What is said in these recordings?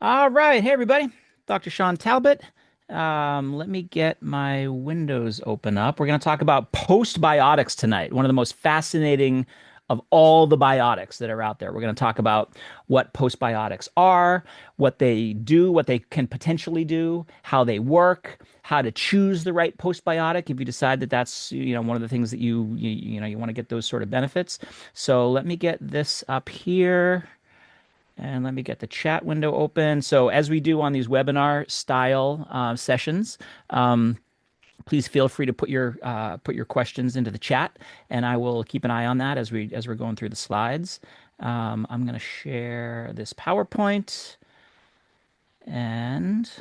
All right. Hey, everybody. Dr. Sean Talbot. Let me get my windows open up. We're going to talk about postbiotics tonight, one of the most fascinating of all the biotics that are out there. We're going to talk about what postbiotics are, what they do, what they can potentially do, how they work, how to choose the right postbiotic if you decide that that's, one of the things that you want to get those sort of benefits. So let me get this up here. And let me get the chat window open. So, as we do on these webinar style sessions, um, please feel free to put your questions into the chat, and I will keep an eye on that as we're going through the slides. I'm going to share this PowerPoint, and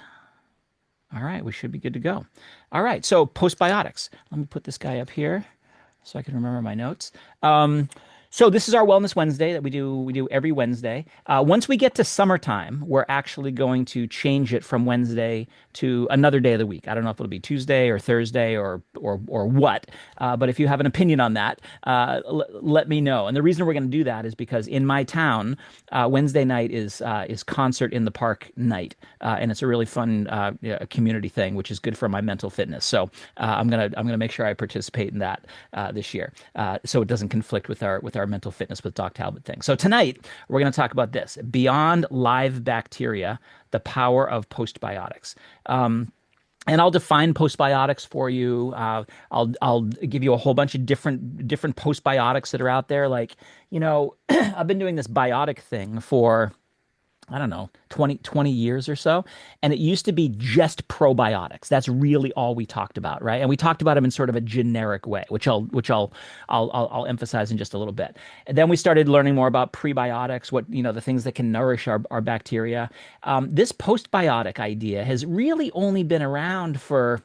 all right, we should be good to go. All right, so postbiotics. Let me put this guy up here so I can remember my notes. So this is our Wellness Wednesday that we do every Wednesday. Once we get to summertime, we're actually going to change it from Wednesday to another day of the week. I don't know if it'll be Tuesday or Thursday or what, but if you have an opinion on that, let me know. And the reason we're going to do that is because in my town, Wednesday night is concert in the park night, and it's a really fun yeah, community thing, which is good for my mental fitness. So I'm gonna make sure I participate in that this year, so it doesn't conflict with our mental fitness with Doc Talbot thing. So tonight we're going to talk about this: beyond live bacteria, the power of postbiotics. And I'll define postbiotics for you. I'll give you a whole bunch of different postbiotics that are out there. Like, I've been doing this biotic thing for, I don't know, 20 years or so. And it used to be just probiotics. That's really all we talked about, right? And we talked about them in sort of a generic way, which I'll emphasize in just a little bit. And then we started learning more about prebiotics, the things that can nourish our bacteria. This postbiotic idea has really only been around for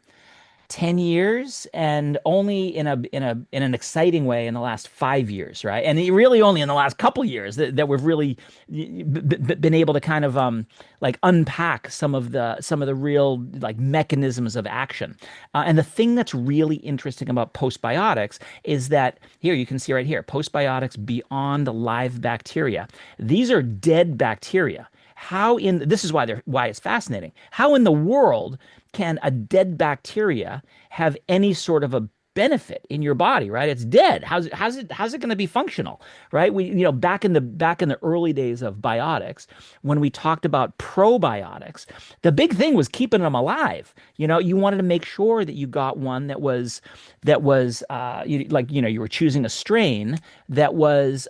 10 years, and only in an exciting way in the last 5 years, right? And really only in the last couple years that we've really been able to kind of like unpack some of the real like mechanisms of action. And the thing that's really interesting about postbiotics is that here you can see right here, postbiotics beyond live bacteria. These are dead bacteria. This is why it's fascinating. How in the world can a dead bacteria have any sort of a benefit in your body, right? It's dead. How's it going to be functional, right? Back in the early days of biotics, when we talked about probiotics, the big thing was keeping them alive. You wanted to make sure that you got one you were choosing a strain that was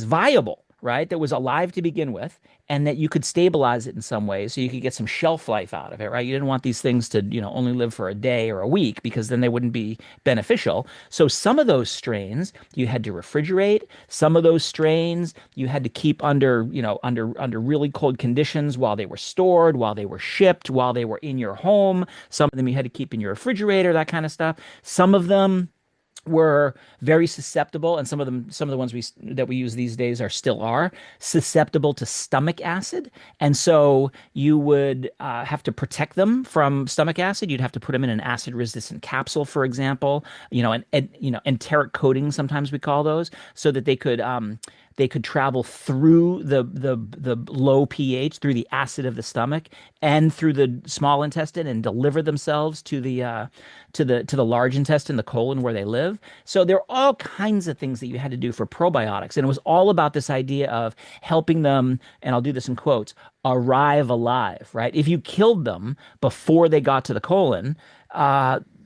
viable, right? That was alive to begin with, and that you could stabilize it in some way so you could get some shelf life out of it, right? You didn't want these things to, only live for a day or a week, because then they wouldn't be beneficial. So some of those strains you had to refrigerate. Some of those strains you had to keep under really cold conditions while they were stored, while they were shipped, while they were in your home. Some of them you had to keep in your refrigerator, that kind of stuff. Some of them were very susceptible, and some of the ones that we use these days are susceptible to stomach acid. And so you would have to protect them from stomach acid. You'd have to put them in an acid resistant capsule, for example, enteric coating, sometimes we call those, so that they could travel through the low pH, through the acid of the stomach, and through the small intestine, and deliver themselves to the large intestine, the colon, where they live. So there are all kinds of things that you had to do for probiotics, and it was all about this idea of helping them, and I'll do this in quotes, arrive alive, right? If you killed them before they got to the colon,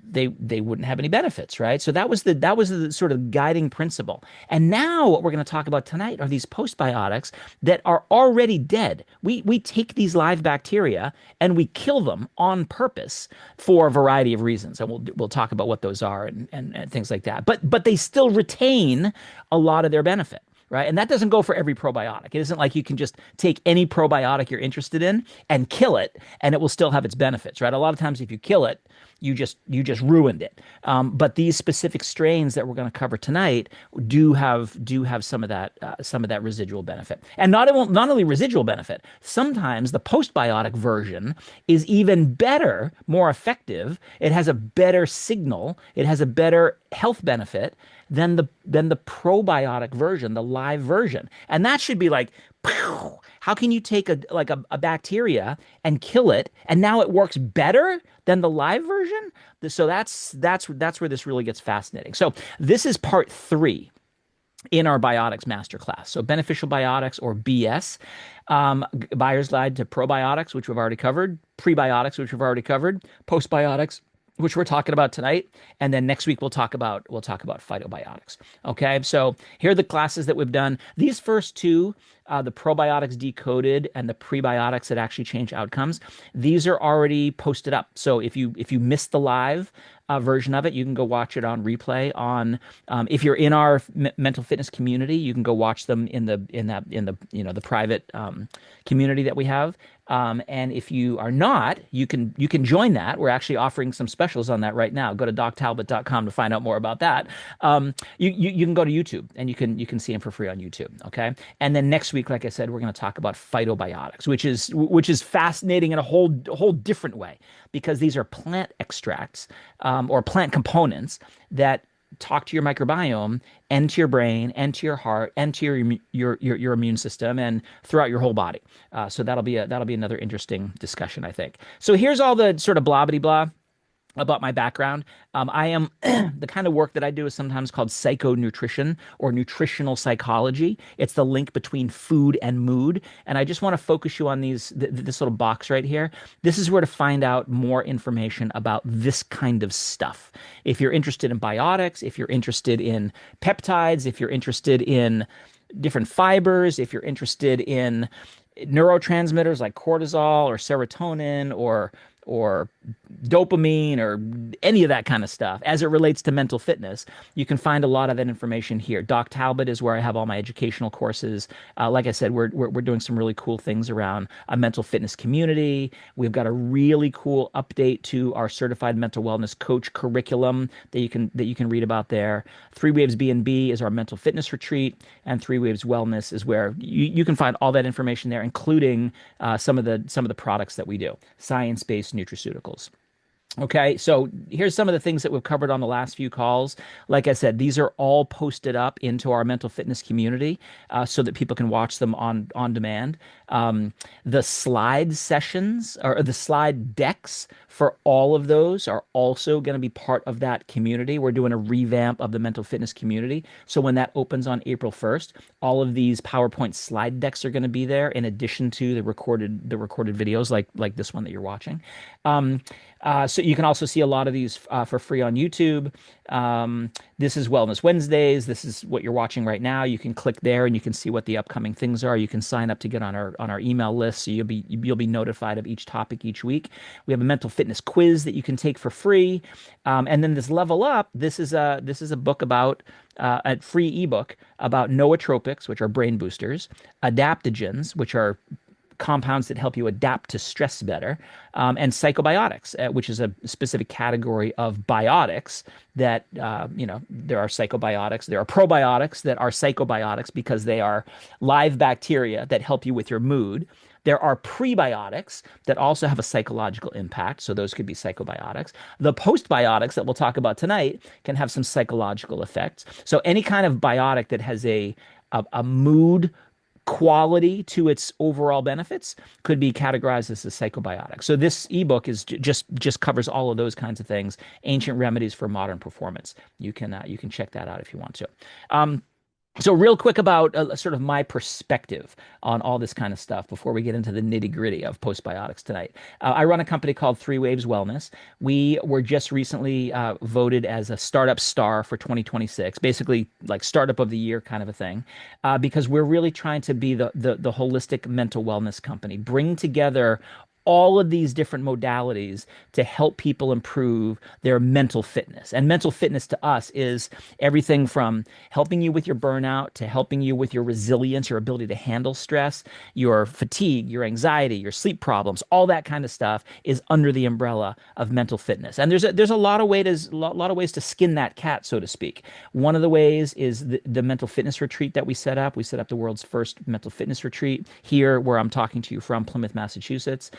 they wouldn't have any benefits, right? So that was the sort of guiding principle. And now what we're going to talk about tonight are these postbiotics that are already dead. We take these live bacteria and we kill them on purpose for a variety of reasons, and we'll talk about what those are, and things like that. But they still retain a lot of their benefit. Right. And that doesn't go for every probiotic. It isn't like you can just take any probiotic you're interested in and kill it, and it will still have its benefits. Right. A lot of times, if you kill it, you just ruined it. But these specific strains that we're going to cover tonight do have some of that residual benefit, and not only residual benefit. Sometimes the postbiotic version is even better, more effective. It has a better signal. It has a better health benefit than the probiotic version, the live version. And that should be like, pow, how can you take a bacteria and kill it, and now it works better than the live version? So that's where this really gets fascinating. So this is part three in our Biotics Masterclass. So beneficial biotics, or BS, buyer's guide to probiotics, which we've already covered, prebiotics, which we've already covered, postbiotics, which we're talking about tonight, and then next week we'll talk about phytobiotics. Okay, so here are the classes that we've done. These first two, the probiotics decoded and the prebiotics that actually change outcomes, these are already posted up. So if you missed the live version of it, you can go watch it on replay. If you're in our mental fitness community, you can go watch them in the private community that we have. And if you are not, you can join that. We're actually offering some specials on that right now. Go to doctalbot.com to find out more about that. You can go to YouTube, and you can see them for free on YouTube. Okay, and then next week, like I said, we're going to talk about phytobiotics, which is fascinating in a whole different way, because these are plant extracts, or plant components that talk to your microbiome and to your brain and to your heart and to your immune system and throughout your whole body. So that'll be another interesting discussion, I think. So here's all the sort of blah blah blah about my background. I am the kind of work that I do is sometimes called psychonutrition, or nutritional psychology. It's the link between food and mood. And I just want to focus you on this little box right here. This is where to find out more information about this kind of stuff. If you're interested in biotics, if you're interested in peptides, if you're interested in different fibers, if you're interested in neurotransmitters like cortisol or serotonin or dopamine or any of that kind of stuff as it relates to mental fitness, you can find a lot of that information here. Doc Talbot is where I have all my educational courses. Like I said, we're doing some really cool things around a mental fitness community. We've got a really cool update to our certified mental wellness coach curriculum that you can read about there. Three Waves B&B is our mental fitness retreat, and Three Waves Wellness is where you can find all that information there, including some of the products that we do, science-based nutraceuticals. Okay, so here's some of the things that we've covered on the last few calls. Like I said, these are all posted up into our mental fitness community, so that people can watch them on demand. The slide sessions, or the slide decks for all of those, are also going to be part of that community. We're doing a revamp of the mental fitness community. So when that opens on April 1st, all of these PowerPoint slide decks are going to be there, in addition to the recorded videos like this one that you're watching. So you can also see a lot of these for free on YouTube. This is Wellness Wednesdays. This is what you're watching right now. You can click there and you can see what the upcoming things are. You can sign up to get on our email list, so you'll be notified of each topic each week. We have a mental fitness quiz that you can take for free, and then this Level Up. This is a book about a free ebook about nootropics, which are brain boosters, adaptogens, which are compounds that help you adapt to stress better, and psychobiotics, which is a specific category of biotics that, there are psychobiotics, there are probiotics that are psychobiotics because they are live bacteria that help you with your mood. There are prebiotics that also have a psychological impact, so those could be psychobiotics. The postbiotics that we'll talk about tonight can have some psychological effects. So any kind of biotic that has a mood quality to its overall benefits could be categorized as a psychobiotic. So this ebook is just covers all of those kinds of things. Ancient remedies for modern performance. You can check that out if you want to. So real quick about sort of my perspective on all this kind of stuff before we get into the nitty gritty of postbiotics tonight. I run a company called Three Waves Wellness. We were just recently voted as a startup star for 2026, basically like startup of the year kind of a thing, because we're really trying to be the holistic mental wellness company, bring together all of these different modalities to help people improve their mental fitness. And mental fitness to us is everything from helping you with your burnout to helping you with your resilience, your ability to handle stress, your fatigue, your anxiety, your sleep problems, all that kind of stuff is under the umbrella of mental fitness. And there's a lot of ways to skin that cat, so to speak. One of the ways is the mental fitness retreat that we set up. We set up the world's first mental fitness retreat here, where I'm talking to you from, Plymouth, Massachusetts.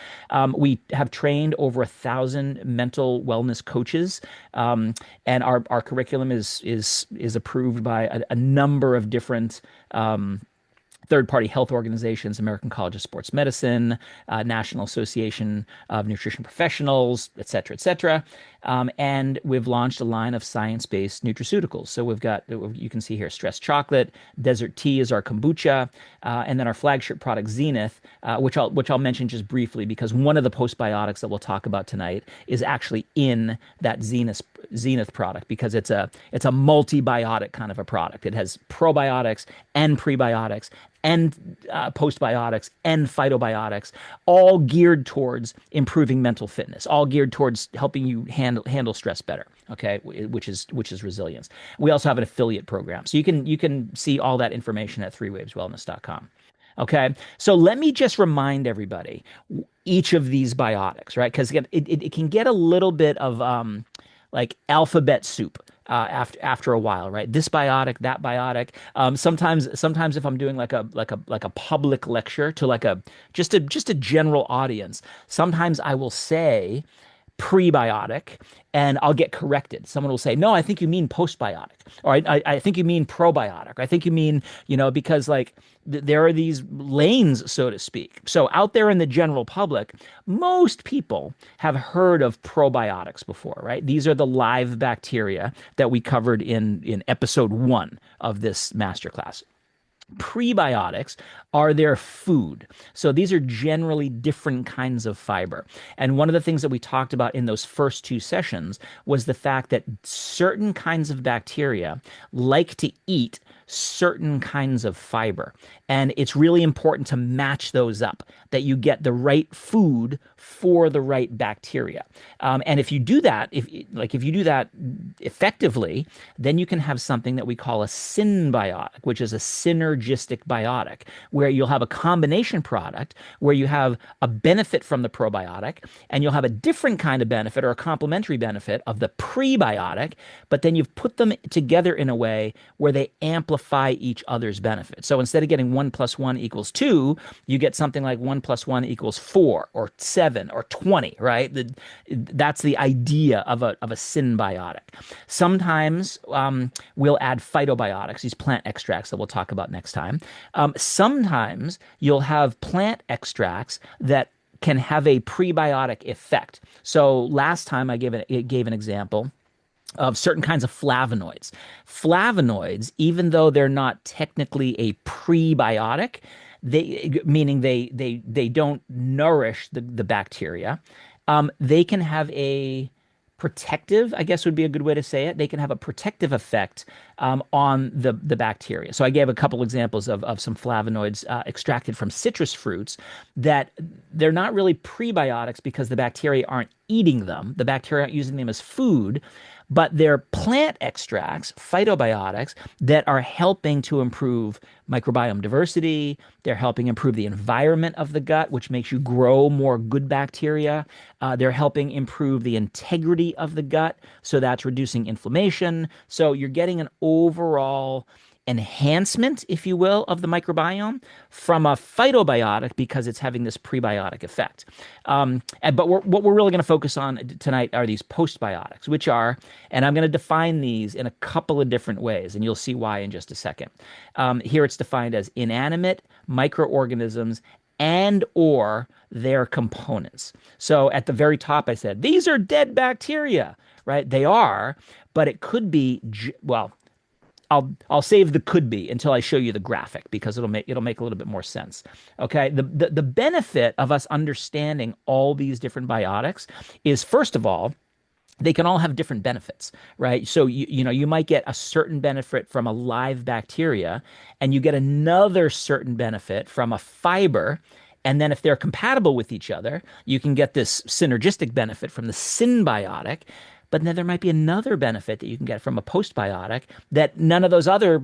We have trained over 1,000 mental wellness coaches, and our curriculum is approved by a number of different third-party health organizations, American College of Sports Medicine, National Association of Nutrition Professionals, et cetera, et cetera. And we've launched a line of science-based nutraceuticals. So we've got, you can see here, Stress Chocolate, Desert Tea is our kombucha, and then our flagship product, Zenith, which I'll mention just briefly because one of the postbiotics that we'll talk about tonight is actually in that Zenith product because it's a multi-biotic kind of a product. It has probiotics and prebiotics and postbiotics and phytobiotics, all geared towards improving mental fitness, all geared towards helping you handle stress better. Okay, which is resilience. We also have an affiliate program, so you can see all that information at threewaveswellness.com. Okay, so let me just remind everybody each of these biotics, right? Because it can get a little bit of like alphabet soup after a while, right? This biotic, that biotic. Sometimes if I'm doing like a public lecture to like a just a general audience, sometimes I will say prebiotic and I'll get corrected. Someone will say, no, I think you mean postbiotic, or I think you mean probiotic. I think you mean, because like there are these lanes, so to speak. So out there in the general public, most people have heard of probiotics before, right? These are the live bacteria that we covered in episode 1 of this masterclass. Prebiotics are their food. So these are generally different kinds of fiber. And one of the things that we talked about in those first 2 sessions was the fact that certain kinds of bacteria like to eat certain kinds of fiber. And it's really important to match those up, that you get the right food for the right bacteria. And if you do that, if you do that effectively, then you can have something that we call a synbiotic, which is a synergistic biotic, where you'll have a combination product where you have a benefit from the probiotic, and you'll have a different kind of benefit or a complementary benefit of the prebiotic, but then you've put them together in a way where they amplify each other's benefit. So instead of getting 1 + 1 = 2, you get something like 1 + 1 = 4 or 7 or 20, right? That's the idea of a synbiotic. Sometimes we'll add phytobiotics, these plant extracts that we'll talk about next time. Sometimes you'll have plant extracts that can have a prebiotic effect. So last time I gave an example of certain kinds of flavonoids. Flavonoids, even though they're not technically a prebiotic, meaning they don't nourish the bacteria, they can have a protective, I guess would be a good way to say it. They can have a protective effect on the bacteria. So I gave a couple examples of some flavonoids extracted from citrus fruits that they're not really prebiotics because the bacteria aren't eating them. The bacteria aren't using them as food, but they're plant extracts, phytobiotics, that are helping to improve microbiome diversity. They're helping improve the environment of the gut, which makes you grow more good bacteria. They're helping improve the integrity of the gut, so that's reducing inflammation. So you're getting an overall enhancement, if you will, of the microbiome from a phytobiotic because it's having this prebiotic effect. But what we're really going to focus on tonight are these postbiotics, which are, and I'm going to define these in a couple of different ways, and you'll see why in just a second. Here it's defined as inanimate microorganisms and or their components. So at the very top, I said, these are dead bacteria, right? They are, but it could be, well, I'll save the could be until I show you the graphic because it'll make a little bit more sense. Okay, the benefit of us understanding all these different biotics is, first of all, they can all have different benefits, right? So you might get a certain benefit from a live bacteria, and you get another certain benefit from a fiber. And then if they're compatible with each other, you can get this synergistic benefit from the synbiotic. But then there might be another benefit that you can get from a postbiotic that none of those other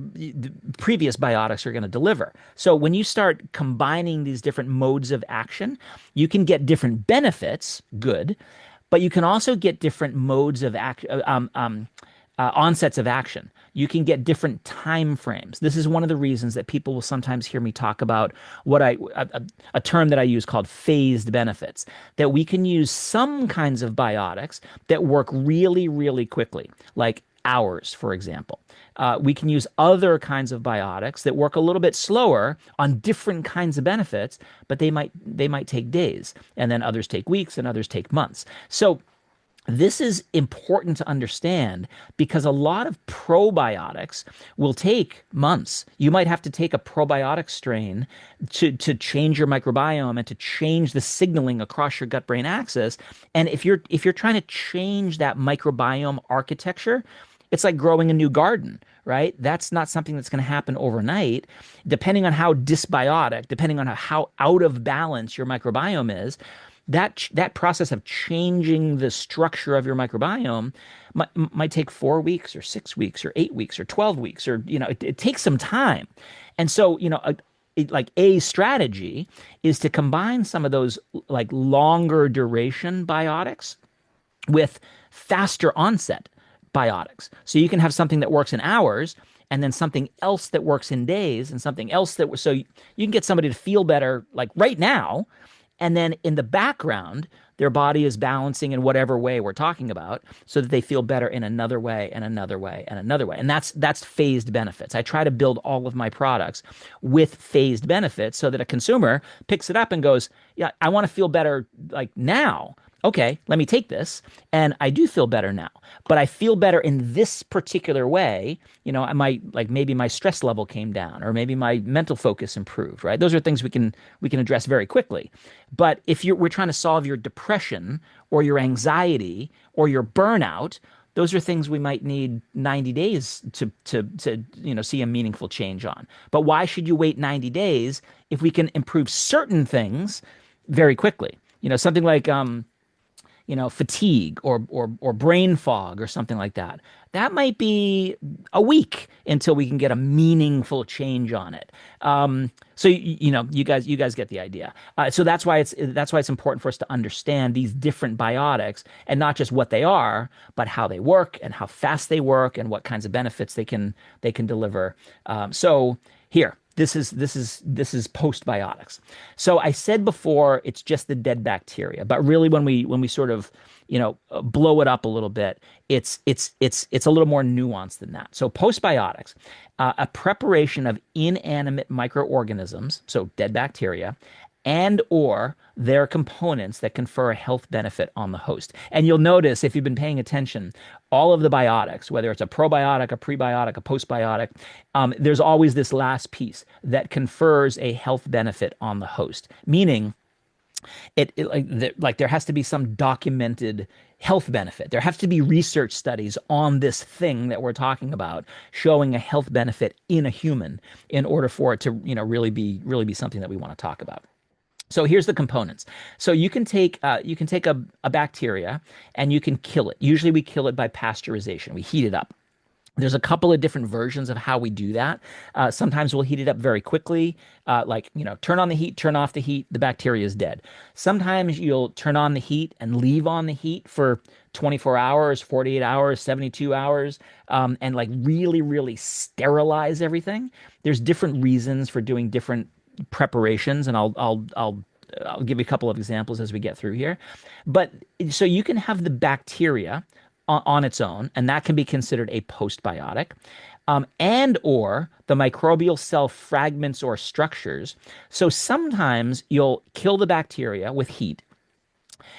previous biotics are going to deliver. So when you start combining these different modes of action, you can get different benefits, good, but you can also get different modes of onsets of action. You can get different time frames. This is one of the reasons that people will sometimes hear me talk about a term that I use called phased benefits, that we can use some kinds of biotics that work really, really quickly, like hours, for example. We can use other kinds of biotics that work a little bit slower on different kinds of benefits, but they might take days, and then others take weeks, and others take months. So this is important to understand because a lot of probiotics will take months. You might have to take a probiotic strain to change your microbiome and to change the signaling across your gut-brain axis. And if you're trying to change that microbiome architecture, it's like growing a new garden, right? That's not something that's going to happen overnight. Depending on how dysbiotic, depending on how out of balance your microbiome is, that process of changing the structure of your microbiome might take 4 weeks or 6 weeks or 8 weeks or 12 weeks, or it takes some time. And so like a strategy is to combine some of those like longer duration biotics with faster onset biotics. So you can have something that works in hours, and then something else that works in days, and something else so you can get somebody to feel better like right now, and then in the background their body is balancing in whatever way we're talking about, so that they feel better in another way and another way and another way. And that's phased benefits. I try to build all of my products with phased benefits so that a consumer picks it up and goes, yeah, I want to feel better like now. Okay, let me take this, and I do feel better now. But I feel better in this particular way. I might, like, maybe my stress level came down, or maybe my mental focus improved, right? Those are things we can address very quickly. But if we're trying to solve your depression or your anxiety or your burnout, those are things we might need 90 days to see a meaningful change on. But why should you wait 90 days if we can improve certain things very quickly? Something like fatigue or brain fog or something like that. That might be a week until we can get a meaningful change on it. So you guys get the idea. So that's why it's important for us to understand these different biotics, and not just what they are, but how they work and how fast they work and what kinds of benefits they can deliver. So here. This is postbiotics. So I said before it's just the dead bacteria, but really when we sort of blow it up a little bit, it's a little more nuanced than that. So postbiotics, a preparation of inanimate microorganisms, so dead bacteria, and or their components that confer a health benefit on the host. And you'll notice, if you've been paying attention, all of the biotics, whether it's a probiotic, a prebiotic, a postbiotic, there's always this last piece that confers a health benefit on the host, meaning like there has to be some documented health benefit. There have to be research studies on this thing that we're talking about showing a health benefit in a human in order for it to really be something that we want to talk about. So here's the components. So you can take a bacteria and you can kill it. Usually we kill it by pasteurization. We heat it up. There's a couple of different versions of how we do that. Sometimes we'll heat it up very quickly, turn on the heat, turn off the heat, the bacteria is dead. Sometimes you'll turn on the heat and leave on the heat for 24 hours, 48 hours, 72 hours, and like really, really sterilize everything. There's different reasons for doing different preparations, and I'll give you a couple of examples as we get through here. But so you can have the bacteria on its own, and that can be considered a postbiotic, and or the microbial cell fragments or structures. So sometimes you'll kill the bacteria with heat,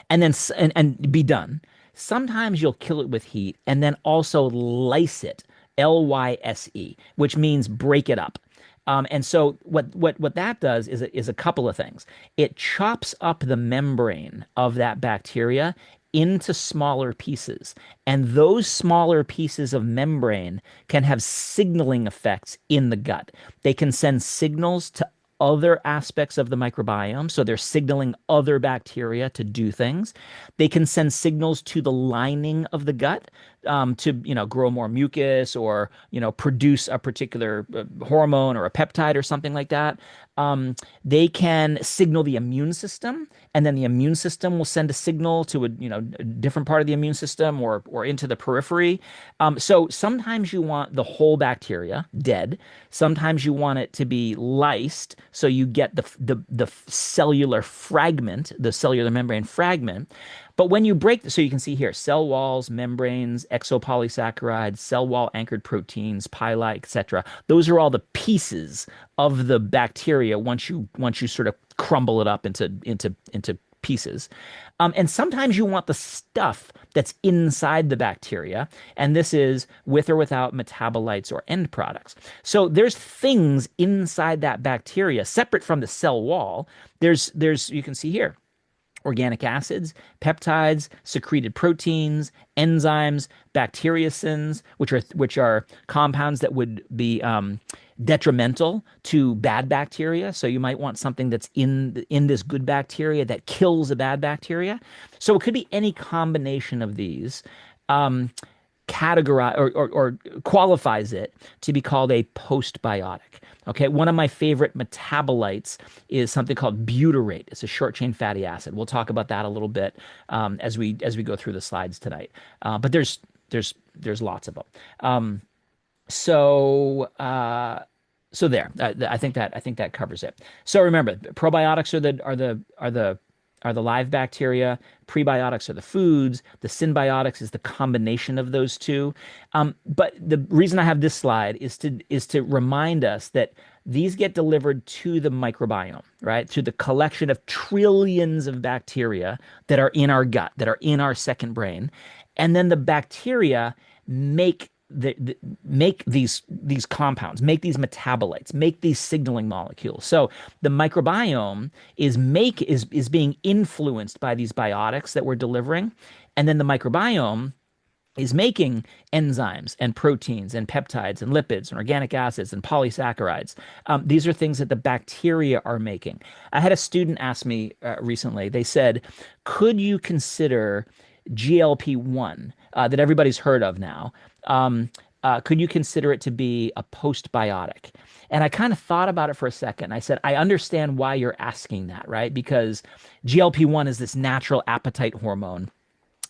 and then and be done. Sometimes you'll kill it with heat and then also lyse it, lyse, which means break it up. And so what that does is a couple of things. It chops up the membrane of that bacteria into smaller pieces. And those smaller pieces of membrane can have signaling effects in the gut. They can send signals to other aspects of the microbiome. So they're signaling other bacteria to do things. They can send signals to the lining of the gut. to grow more mucus or produce a particular hormone or a peptide or something like that. They can signal the immune system, and then the immune system will send a signal to a different part of the immune system or into the periphery. So sometimes you want the whole bacteria dead. Sometimes you want it to be lysed, so you get the cellular fragment, the cellular membrane fragment. But when you break, so you can see here, cell walls, membranes, exopolysaccharides, cell wall anchored proteins, pili, etc. Those are all the pieces of the bacteria once you sort of crumble it up into pieces. And sometimes you want the stuff that's inside the bacteria, and this is with or without metabolites or end products. So there's things inside that bacteria separate from the cell wall. There's you can see here organic acids, peptides, secreted proteins, enzymes, bacteriocins, which are compounds that would be detrimental to bad bacteria. So you might want something that's in this good bacteria that kills a bad bacteria. So it could be any combination of these. Categorize or qualifies it to be called a postbiotic. Okay, one of my favorite metabolites is something called butyrate. It's a short chain fatty acid. We'll talk about that a little bit as we go through the slides tonight. But there's lots of them. So there. I think that covers it. So remember, probiotics are the live bacteria. Prebiotics are the foods. The symbiotics is the combination of those two. But the reason I have this slide is to remind us that these get delivered to the microbiome, right? To the collection of trillions of bacteria that are in our gut, that are in our second brain. And then the bacteria make make these compounds, make these metabolites, make these signaling molecules. So the microbiome is being influenced by these biotics that we're delivering, and then the microbiome is making enzymes and proteins and peptides and lipids and organic acids and polysaccharides. These are things that the bacteria are making. I had a student ask me recently. They said, "Could you consider GLP-1 that everybody's heard of now? Could you consider it to be a postbiotic?" And I kind of thought about it for a second. I said, I understand why you're asking that, right? Because GLP-1 is this natural appetite hormone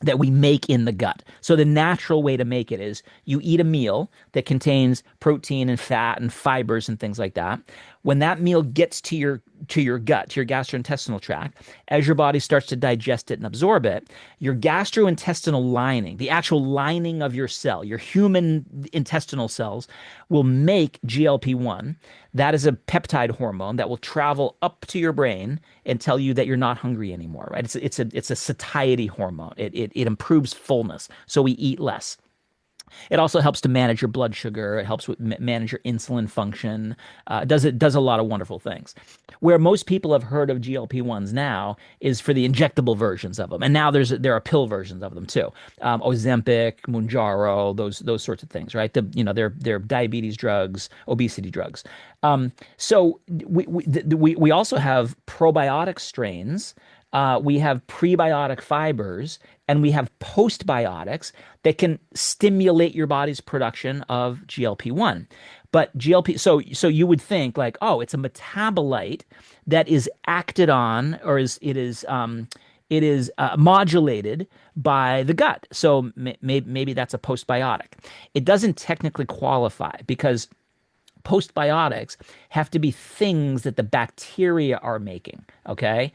that we make in the gut. So the natural way to make it is you eat a meal that contains protein and fat and fibers and things like that. When that meal gets to your gut, to your gastrointestinal tract, as your body starts to digest it and absorb it, your gastrointestinal lining, the actual lining of your cell, your human intestinal cells, will make GLP-1. That is a peptide hormone that will travel up to your brain and tell you that you're not hungry anymore, right? It's a satiety hormone. It improves fullness, so we eat less. It also helps to manage your blood sugar. It helps with manage your insulin function. It does a lot of wonderful things. Where most people have heard of GLP-1s now is for the injectable versions of them, and now there are pill versions of them too. Ozempic, Mounjaro, those sorts of things, right? They're diabetes drugs, obesity drugs. So we also have probiotic strains. We have prebiotic fibers, and we have postbiotics that can stimulate your body's production of GLP-1. But so you would think like, oh, it's a metabolite that is acted on, or it is modulated by the gut. So maybe that's a postbiotic. It doesn't technically qualify because postbiotics have to be things that the bacteria are making. Okay.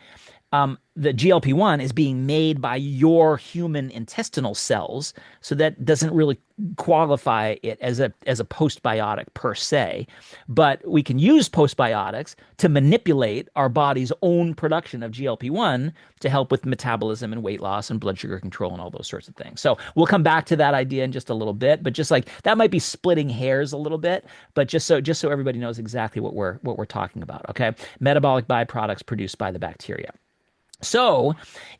The GLP-1 is being made by your human intestinal cells, so that doesn't really qualify it as a postbiotic per se. But we can use postbiotics to manipulate our body's own production of GLP-1 to help with metabolism and weight loss and blood sugar control and all those sorts of things. So we'll come back to that idea in just a little bit, but just like that might be splitting hairs a little bit, but just so everybody knows exactly what we're talking about, okay? Metabolic byproducts produced by the bacteria. So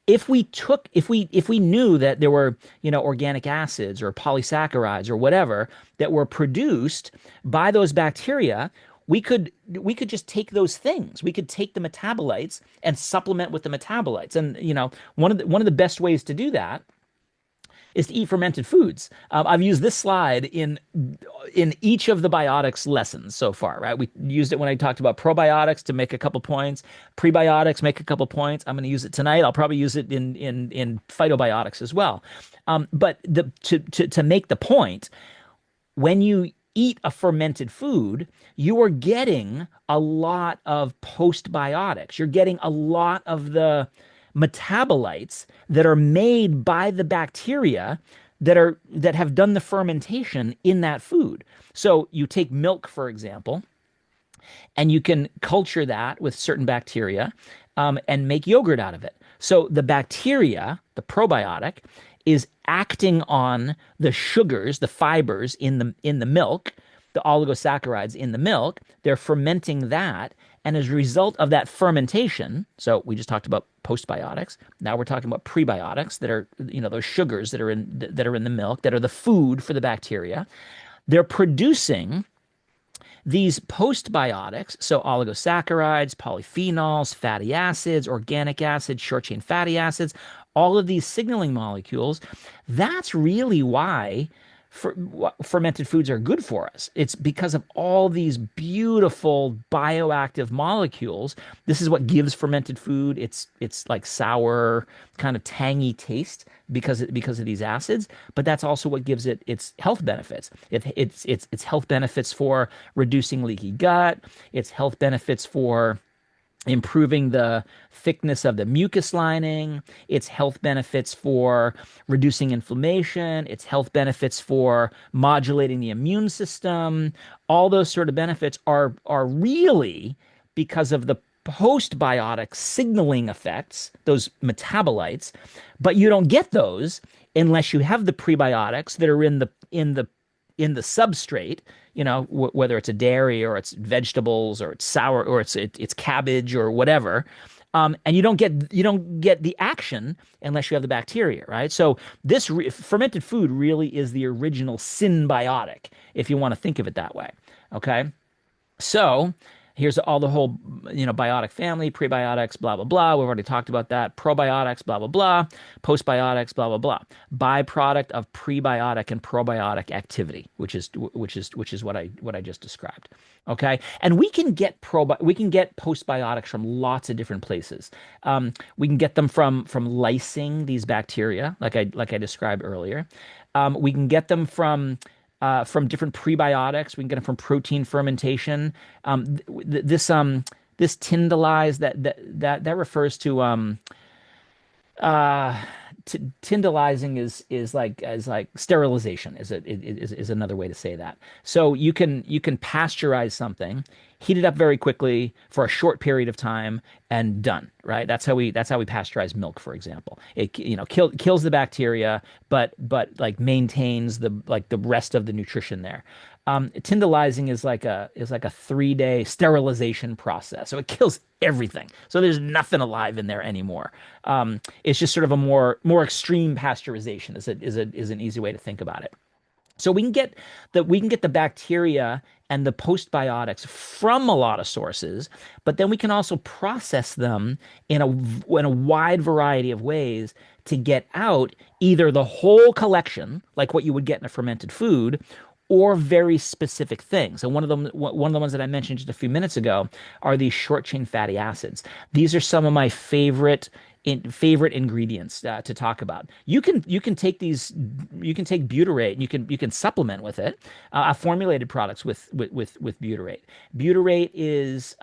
if we knew that there were, organic acids or polysaccharides or whatever that were produced by those bacteria, we could just take those things. We could take the metabolites and supplement with the metabolites. And, one of the best ways to do that is to eat fermented foods. I've used this slide in each of the biotics lessons so far, right? We used it when I talked about probiotics to make a couple points, prebiotics make a couple points. I'm going to use it tonight. I'll probably use it in phytobiotics as well. But to make the point, when you eat a fermented food, you are getting a lot of postbiotics. You're getting a lot of the metabolites that are made by the bacteria that have done the fermentation in that food. So you take milk, for example, and you can culture that with certain bacteria and make yogurt out of it. So the bacteria, the probiotic, is acting on the sugars, the fibers in the milk, the oligosaccharides in the milk. They're fermenting that, and as a result of that fermentation, so we just talked about postbiotics. Now we're talking about prebiotics that are, those sugars that are in the milk that are the food for the bacteria. They're producing these postbiotics, so oligosaccharides, polyphenols, fatty acids, organic acids, short chain fatty acids, all of these signaling molecules. That's really why fermented foods are good for us. It's because of all these beautiful bioactive molecules. This is what gives fermented food it's like sour, kind of tangy taste because of these acids. But that's also what gives it its health benefits. It's health benefits for reducing leaky gut. It's health benefits for improving the thickness of the mucus lining. It's health benefits for reducing inflammation. It's health benefits for modulating the immune system. All those sort of benefits are really because of the postbiotic signaling effects, those metabolites, but you don't get those unless you have the prebiotics that are in the substrate, whether it's a dairy or it's vegetables or it's sour or it's cabbage or whatever. And you don't get the action unless you have the bacteria, right? So this fermented food really is the original symbiotic, if you want to think of it that way. Okay. So here's all the whole, biotic family, prebiotics, blah, blah, blah. We've already talked about that. Probiotics, blah, blah, blah. Postbiotics, blah, blah, blah. Byproduct of prebiotic and probiotic activity, which is what I just described. Okay. And we can get postbiotics from lots of different places. We can get them from lysing these bacteria, like I described earlier. We can get them from different prebiotics. We can get them from protein fermentation. This tyndalize that refers to uh, tyndalizing is like sterilization is another way to say that. So you can pasteurize something, heat it up very quickly for a short period of time, and done. Right? That's how we pasteurize milk, for example. It kills the bacteria, but like maintains the rest of the nutrition there. Tyndalizing is like a 3-day sterilization process. So it kills everything. So there's nothing alive in there anymore. It's just sort of a more extreme pasteurization is an easy way to think about it. So we can get the bacteria and the postbiotics from a lot of sources, but then we can also process them in a wide variety of ways to get out either the whole collection, like what you would get in a fermented food, or very specific things. And one of the ones that I mentioned just a few minutes ago are these short chain fatty acids. These are some of my favorite ingredients to talk about. You can take butyrate and you can supplement with it. I formulated products with butyrate. Butyrate is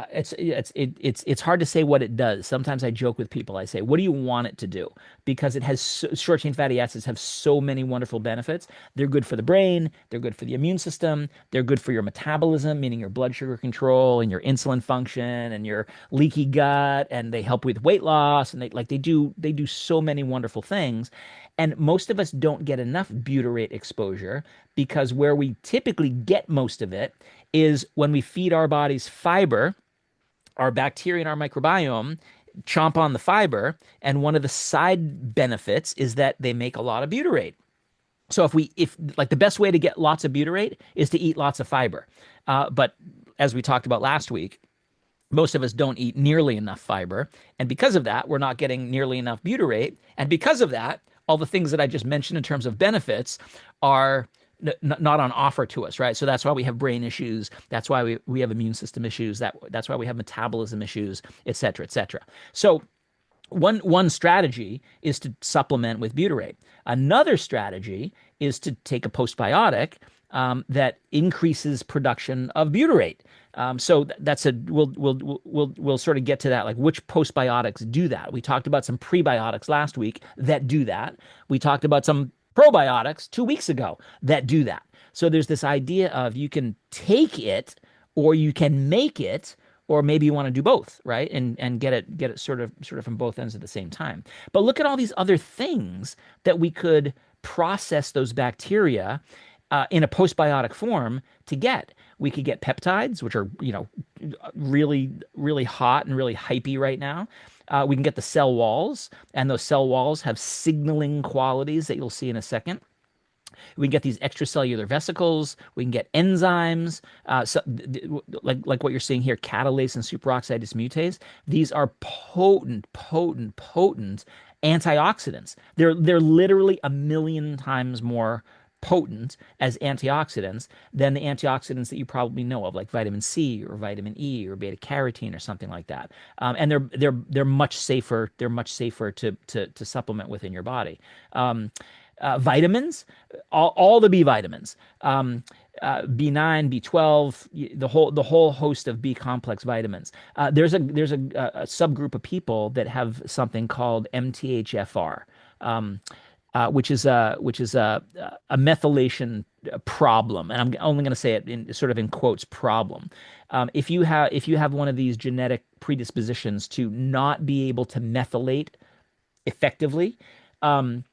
it's hard to say what it does. Sometimes I joke with people. I say, "What do you want it to do?" Because short chain fatty acids have so many wonderful benefits. They're good for the brain. They're good for the immune system. They're good for your metabolism, meaning your blood sugar control and your insulin function and your leaky gut. And they help with weight loss. And they do so many wonderful things. And most of us don't get enough butyrate exposure because where we typically get most of it is when we feed our bodies fiber. Our bacteria and our microbiome chomp on the fiber, and one of the side benefits is that they make a lot of butyrate. So if like the best way to get lots of butyrate is to eat lots of fiber. But as we talked about last week, Most of us don't eat nearly enough fiber. And because of that, we're not getting nearly enough butyrate. And because of that, all the things that I just mentioned in terms of benefits are not on offer to us, right? So that's why we have brain issues. That's why we have immune system issues. That's why we have metabolism issues, et cetera, et cetera. So one strategy is to supplement with butyrate. Another strategy is to take a postbiotic that increases production of butyrate. So that's a we'll sort of get to that, like which postbiotics do that. We talked about some prebiotics last week that do that. We talked about some probiotics 2 weeks ago that do that. So there's this idea of you can take it or you can make it, or maybe you want to do both, right? And get it sort of from both ends at the same time. But look at all these other things that we could process those bacteria in a postbiotic form to get. We could get peptides, which are really really hot and really hypey right now. We can get the cell walls, and those cell walls have signaling qualities that you'll see in a second. We can get these extracellular vesicles. We can get enzymes, like what you're seeing here, catalase and superoxide dismutase. These are potent antioxidants. They're literally a million times more potent as antioxidants than the antioxidants that you probably know of, like vitamin C or vitamin E or beta carotene or something like that. And they're much safer. They're much safer to supplement within your body. Vitamins, all the B vitamins, B9, B12, the whole host of B complex vitamins. There's a subgroup of people that have something called MTHFR, which is a methylation problem, and I'm only going to say it in sort of in quotes problem. If you have one of these genetic predispositions to not be able to methylate effectively, um,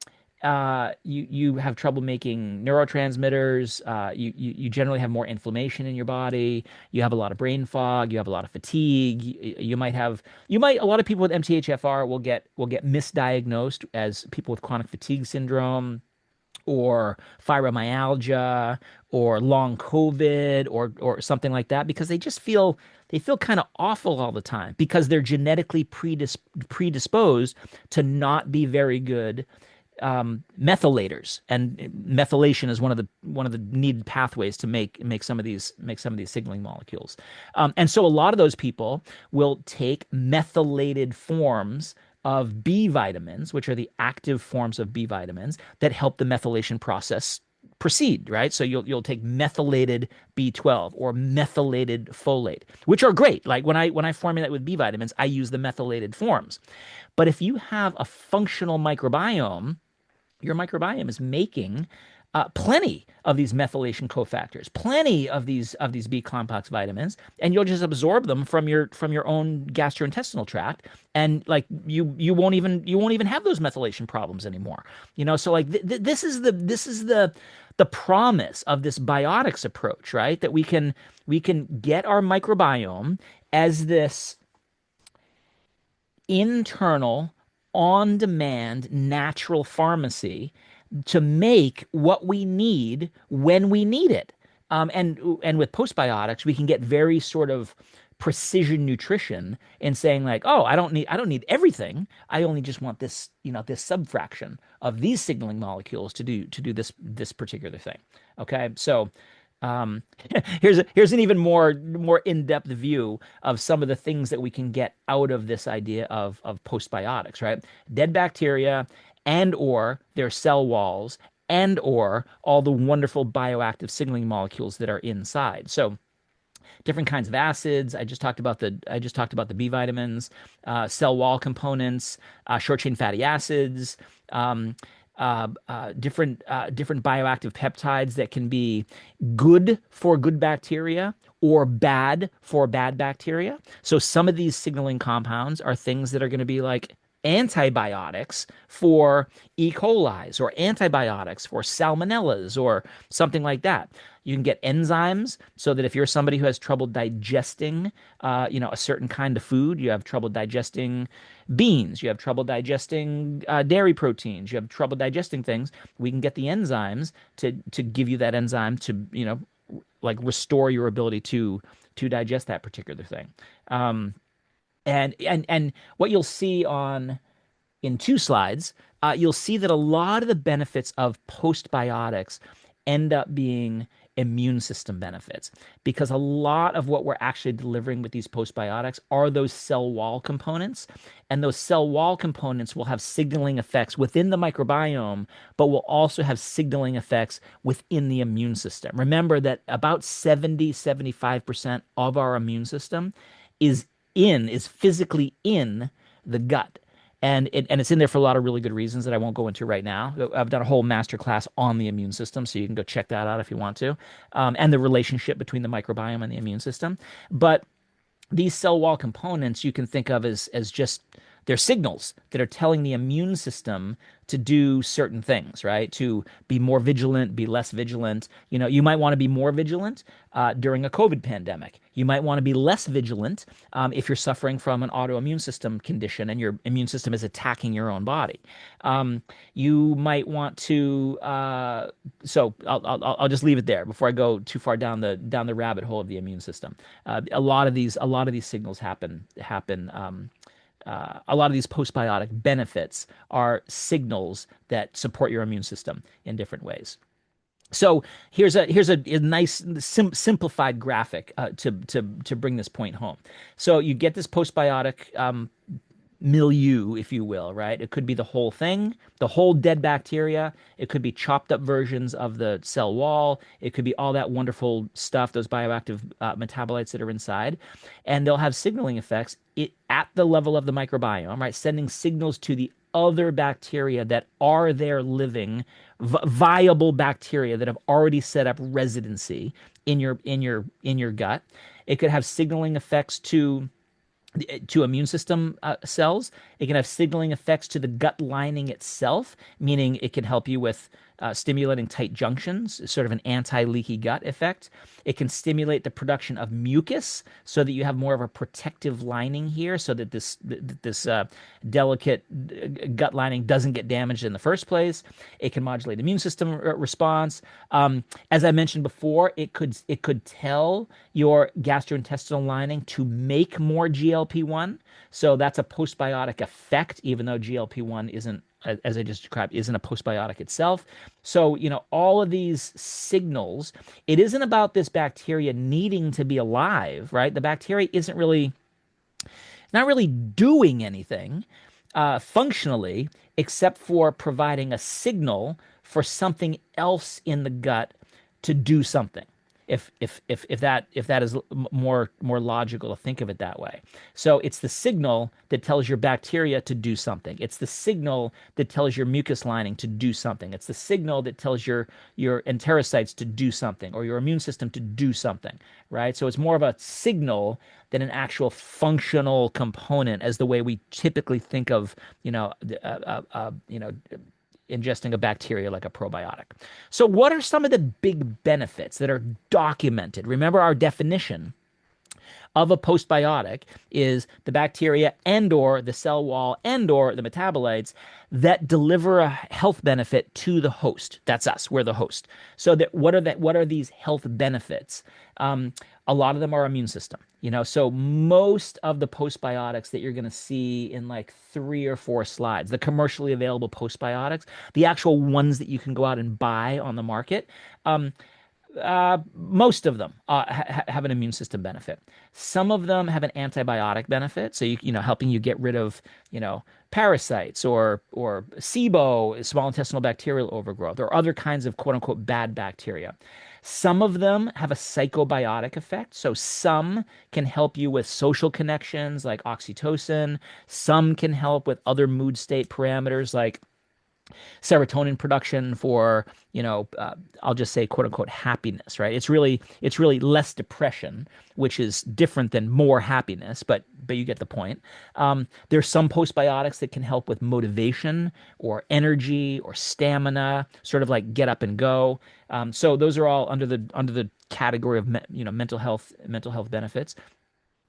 you have trouble making neurotransmitters. You generally have more inflammation in your body. You have a lot of brain fog. You have a lot of fatigue. A lot of people with MTHFR will get misdiagnosed as people with chronic fatigue syndrome or fibromyalgia or long COVID or something like that, because they feel kind of awful all the time because they're genetically predisposed to not be very good methylators, and methylation is one of the needed pathways to make some of these signaling molecules. And so a lot of those people will take methylated forms of B vitamins, which are the active forms of B vitamins that help the methylation process proceed, right? So you'll take methylated B12 or methylated folate, which are great. Like when I formulate with B vitamins, I use the methylated forms. But if you have a functional microbiome, your microbiome is making plenty of these methylation cofactors, plenty of these B complex vitamins, and you'll just absorb them from your own gastrointestinal tract, and like you won't even have those methylation problems anymore. So like this is the promise of this biotics approach, right? That we can get our microbiome as this internal, on demand, natural pharmacy to make what we need when we need it. And with postbiotics, we can get very sort of precision nutrition in saying like, oh, I don't need everything. I only just want this subfraction of these signaling molecules to do this particular thing. Okay, so um, here's an even more in-depth view of some of the things that we can get out of this idea of postbiotics, right? Dead bacteria and or their cell walls and or all the wonderful bioactive signaling molecules that are inside. So different kinds of acids. I just talked about the B vitamins, cell wall components, short chain fatty acids, um, different bioactive peptides that can be good for good bacteria or bad for bad bacteria. So some of these signaling compounds are things that are going to be like antibiotics for E. coli's or antibiotics for salmonellas or something like that. You can get enzymes so that if you're somebody who has trouble digesting, a certain kind of food, you have trouble digesting beans, you have trouble digesting dairy proteins, you have trouble digesting things, we can get the enzymes to give you that enzyme to, like restore your ability to digest that particular thing. Um, and what you'll see on in two slides, you'll see that a lot of the benefits of postbiotics end up being immune system benefits because a lot of what we're actually delivering with these postbiotics are those cell wall components. And those cell wall components will have signaling effects within the microbiome, but will also have signaling effects within the immune system. Remember that about 70-75% of our immune system is is physically in the gut. And it's in there for a lot of really good reasons that I won't go into right now. I've done a whole master class on the immune system, so you can go check that out if you want to, and the relationship between the microbiome and the immune system. But these cell wall components you can think of as just they're signals that are telling the immune system to do certain things, right? To be more vigilant, be less vigilant. You know, you might want to be more vigilant during a COVID pandemic. You might want to be less vigilant if you're suffering from an autoimmune system condition and your immune system is attacking your own body. You might want to. So I'll just leave it there before I go too far down the rabbit hole of the immune system. A lot of these signals happen. A lot of these postbiotic benefits are signals that support your immune system in different ways. So here's a nice simplified graphic to bring this point home. So you get this postbiotic milieu, if you will, right? It could be the whole thing, the whole dead bacteria. It could be chopped up versions of the cell wall. It could be all that wonderful stuff, those bioactive metabolites that are inside. And they'll have signaling effects at the level of the microbiome, right? Sending signals to the other bacteria that are there living, viable bacteria that have already set up residency in your gut. It could have signaling effects to immune system cells. It can have signaling effects to the gut lining itself, meaning it can help you with stimulating tight junctions, sort of an anti-leaky gut effect. It can stimulate the production of mucus so that you have more of a protective lining here so that this delicate gut lining doesn't get damaged in the first place. It can modulate immune system response. As I mentioned before, it could tell your gastrointestinal lining to make more GLP-1. So that's a postbiotic effect, even though GLP-1 isn't, as I just described, isn't a postbiotic itself. So, all of these signals, it isn't about this bacteria needing to be alive, right? The bacteria isn't really, not really doing anything functionally except for providing a signal for something else in the gut to do something. If that is more logical to think of it that way. So it's the signal that tells your bacteria to do something. It's the signal that tells your mucus lining to do something. It's the signal that tells your enterocytes to do something or your immune system to do something, right? So it's more of a signal than an actual functional component as the way we typically think of, ingesting a bacteria like a probiotic. So what are some of the big benefits that are documented? Remember our definition of a postbiotic is the bacteria and or the cell wall and or the metabolites that deliver a health benefit to the host. That's us. We're the host. So what are these health benefits? A lot of them are immune system. So most of the postbiotics that you're going to see in like 3 or 4 slides, the commercially available postbiotics, the actual ones that you can go out and buy on the market, most of them have an immune system benefit. Some of them have an antibiotic benefit, so helping you get rid of parasites or SIBO, small intestinal bacterial overgrowth, or other kinds of quote unquote bad bacteria. Some of them have a psychobiotic effect, so some can help you with social connections like oxytocin. Some can help with other mood state parameters like serotonin production for I'll just say quote unquote happiness, right? It's really less depression, which is different than more happiness, but you get the point. There's some postbiotics that can help with motivation or energy or stamina, sort of like get up and go. So those are all under the category of mental health benefits.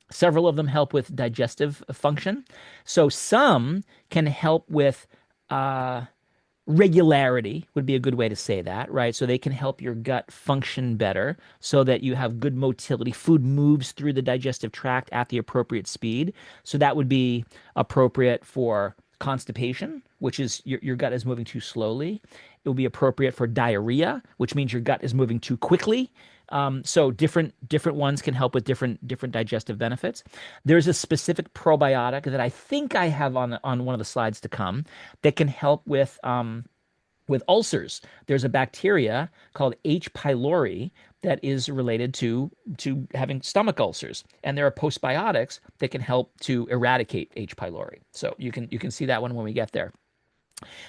Several of them help with digestive function. So some can help with Regularity would be a good way to say that, right? So they can help your gut function better so that you have good motility. Food moves through the digestive tract at the appropriate speed. So that would be appropriate for constipation, which is your gut is moving too slowly. It will be appropriate for diarrhea, which means your gut is moving too quickly. So different ones can help with different digestive benefits. There's a specific probiotic that I think I have on one of the slides to come that can help with ulcers. There's a bacteria called H. pylori that is related to having stomach ulcers, and there are postbiotics that can help to eradicate H. pylori. So you can see that one when we get there.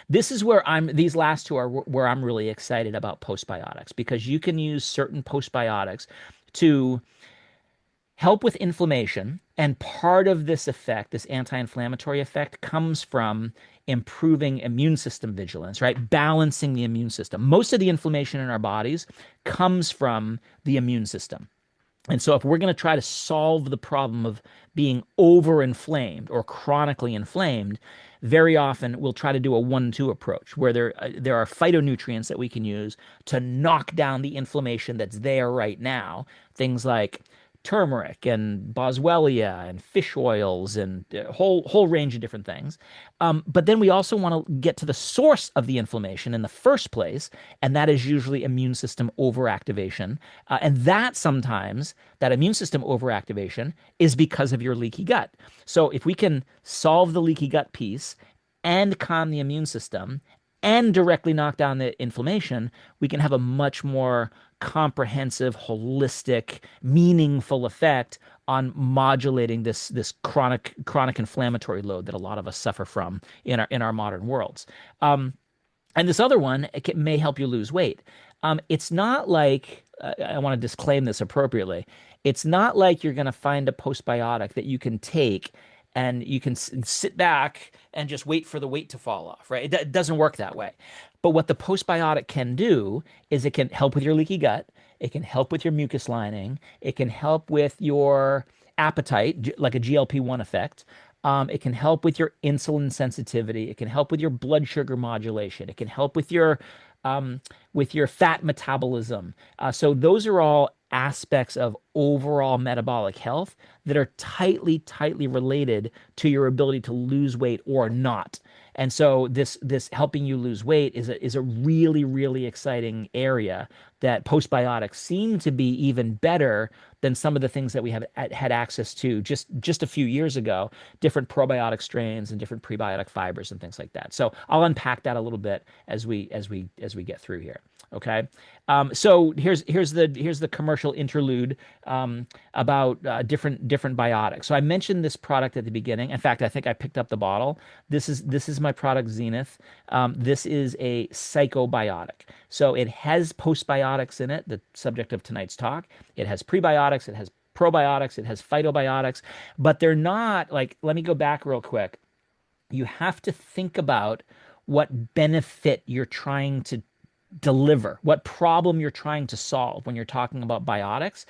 This is where these last two are where I'm really excited about postbiotics because you can use certain postbiotics to help with inflammation. And part of this effect, this anti-inflammatory effect, comes from improving immune system vigilance, right? Balancing the immune system. Most of the inflammation in our bodies comes from the immune system. And so, if we're going to try to solve the problem of being overinflamed or chronically inflamed, very often we'll try to do a 1-2 approach where there are phytonutrients that we can use to knock down the inflammation that's there right now. Things like turmeric and boswellia and fish oils and a whole range of different things. But then we also want to get to the source of the inflammation in the first place, and that is usually immune system overactivation. And that immune system overactivation is because of your leaky gut. So if we can solve the leaky gut piece and calm the immune system and directly knock down the inflammation, we can have a much more comprehensive, holistic, meaningful effect on modulating this chronic inflammatory load that a lot of us suffer from in our modern worlds. And this other one may help you lose weight. It's not like I want to disclaim this appropriately. It's not like you're going to find a postbiotic that you can take and you can sit back and just wait for the weight to fall off, right? It doesn't work that way. But what the postbiotic can do is it can help with your leaky gut. It can help with your mucus lining. It can help with your appetite, like a GLP-1 effect. It can help with your insulin sensitivity. It can help with your blood sugar modulation. It can help with your fat metabolism. So those are all aspects of overall metabolic health that are tightly related to your ability to lose weight or not. And so this helping you lose weight is a really exciting area that postbiotics seem to be even better than some of the things that we have had access to just a few years ago, different probiotic strains and different prebiotic fibers and things like that. So I'll unpack that a little bit as we get through here. Okay. So here's the commercial interlude about different biotics. So I mentioned this product at the beginning. In fact, I think I picked up the bottle. This is my product Zenith. This is a psychobiotic. So it has postbiotics in it, the subject of tonight's talk. It has prebiotics, it has probiotics, it has phytobiotics, but they're not like, let me go back real quick. You have to think about what benefit you're trying to deliver, what problem you're trying to solve when you're talking about biotics.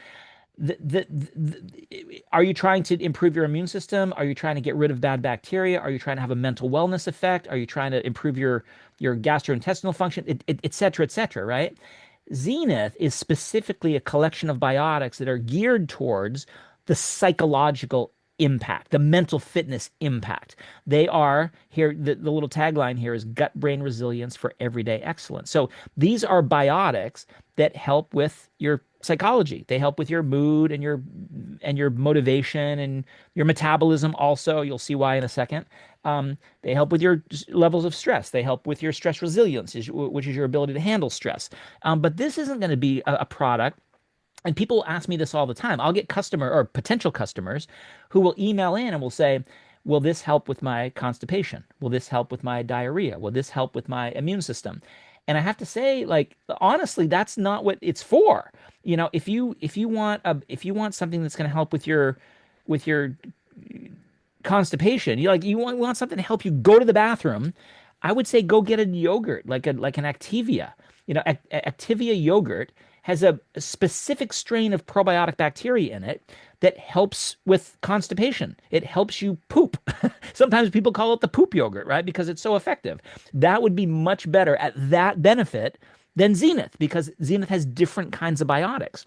Are you trying to improve your immune system? Are you trying to get rid of bad bacteria? Are you trying to have a mental wellness effect? Are you trying to improve your gastrointestinal function, et cetera, right? Zenith is specifically a collection of biotics that are geared towards the psychological impact, the mental fitness impact. They are here, the little tagline here is gut brain resilience for everyday excellence. So these are biotics that help with your psychology. They help with your mood and your motivation and your metabolism also. You'll see why in a second. They help with your levels of stress. They help with your stress resilience, which is your ability to handle stress. But this isn't going to be a product. And people ask me this all the time. I'll get customer or potential customers who will email in and will say, will this help with my constipation? Will this help with my diarrhea? Will this help with my immune system? And I have to say, like, honestly, that's not what it's for. You know, if you want something that's going to help with your constipation, you want something to help you go to the bathroom, I would say go get a yogurt like an Activia. You know, Activia yogurt has a specific strain of probiotic bacteria in it that helps with constipation. It helps you poop. Sometimes people call it the poop yogurt, right? Because it's so effective. That would be much better at that benefit than Zenith because Zenith has different kinds of biotics.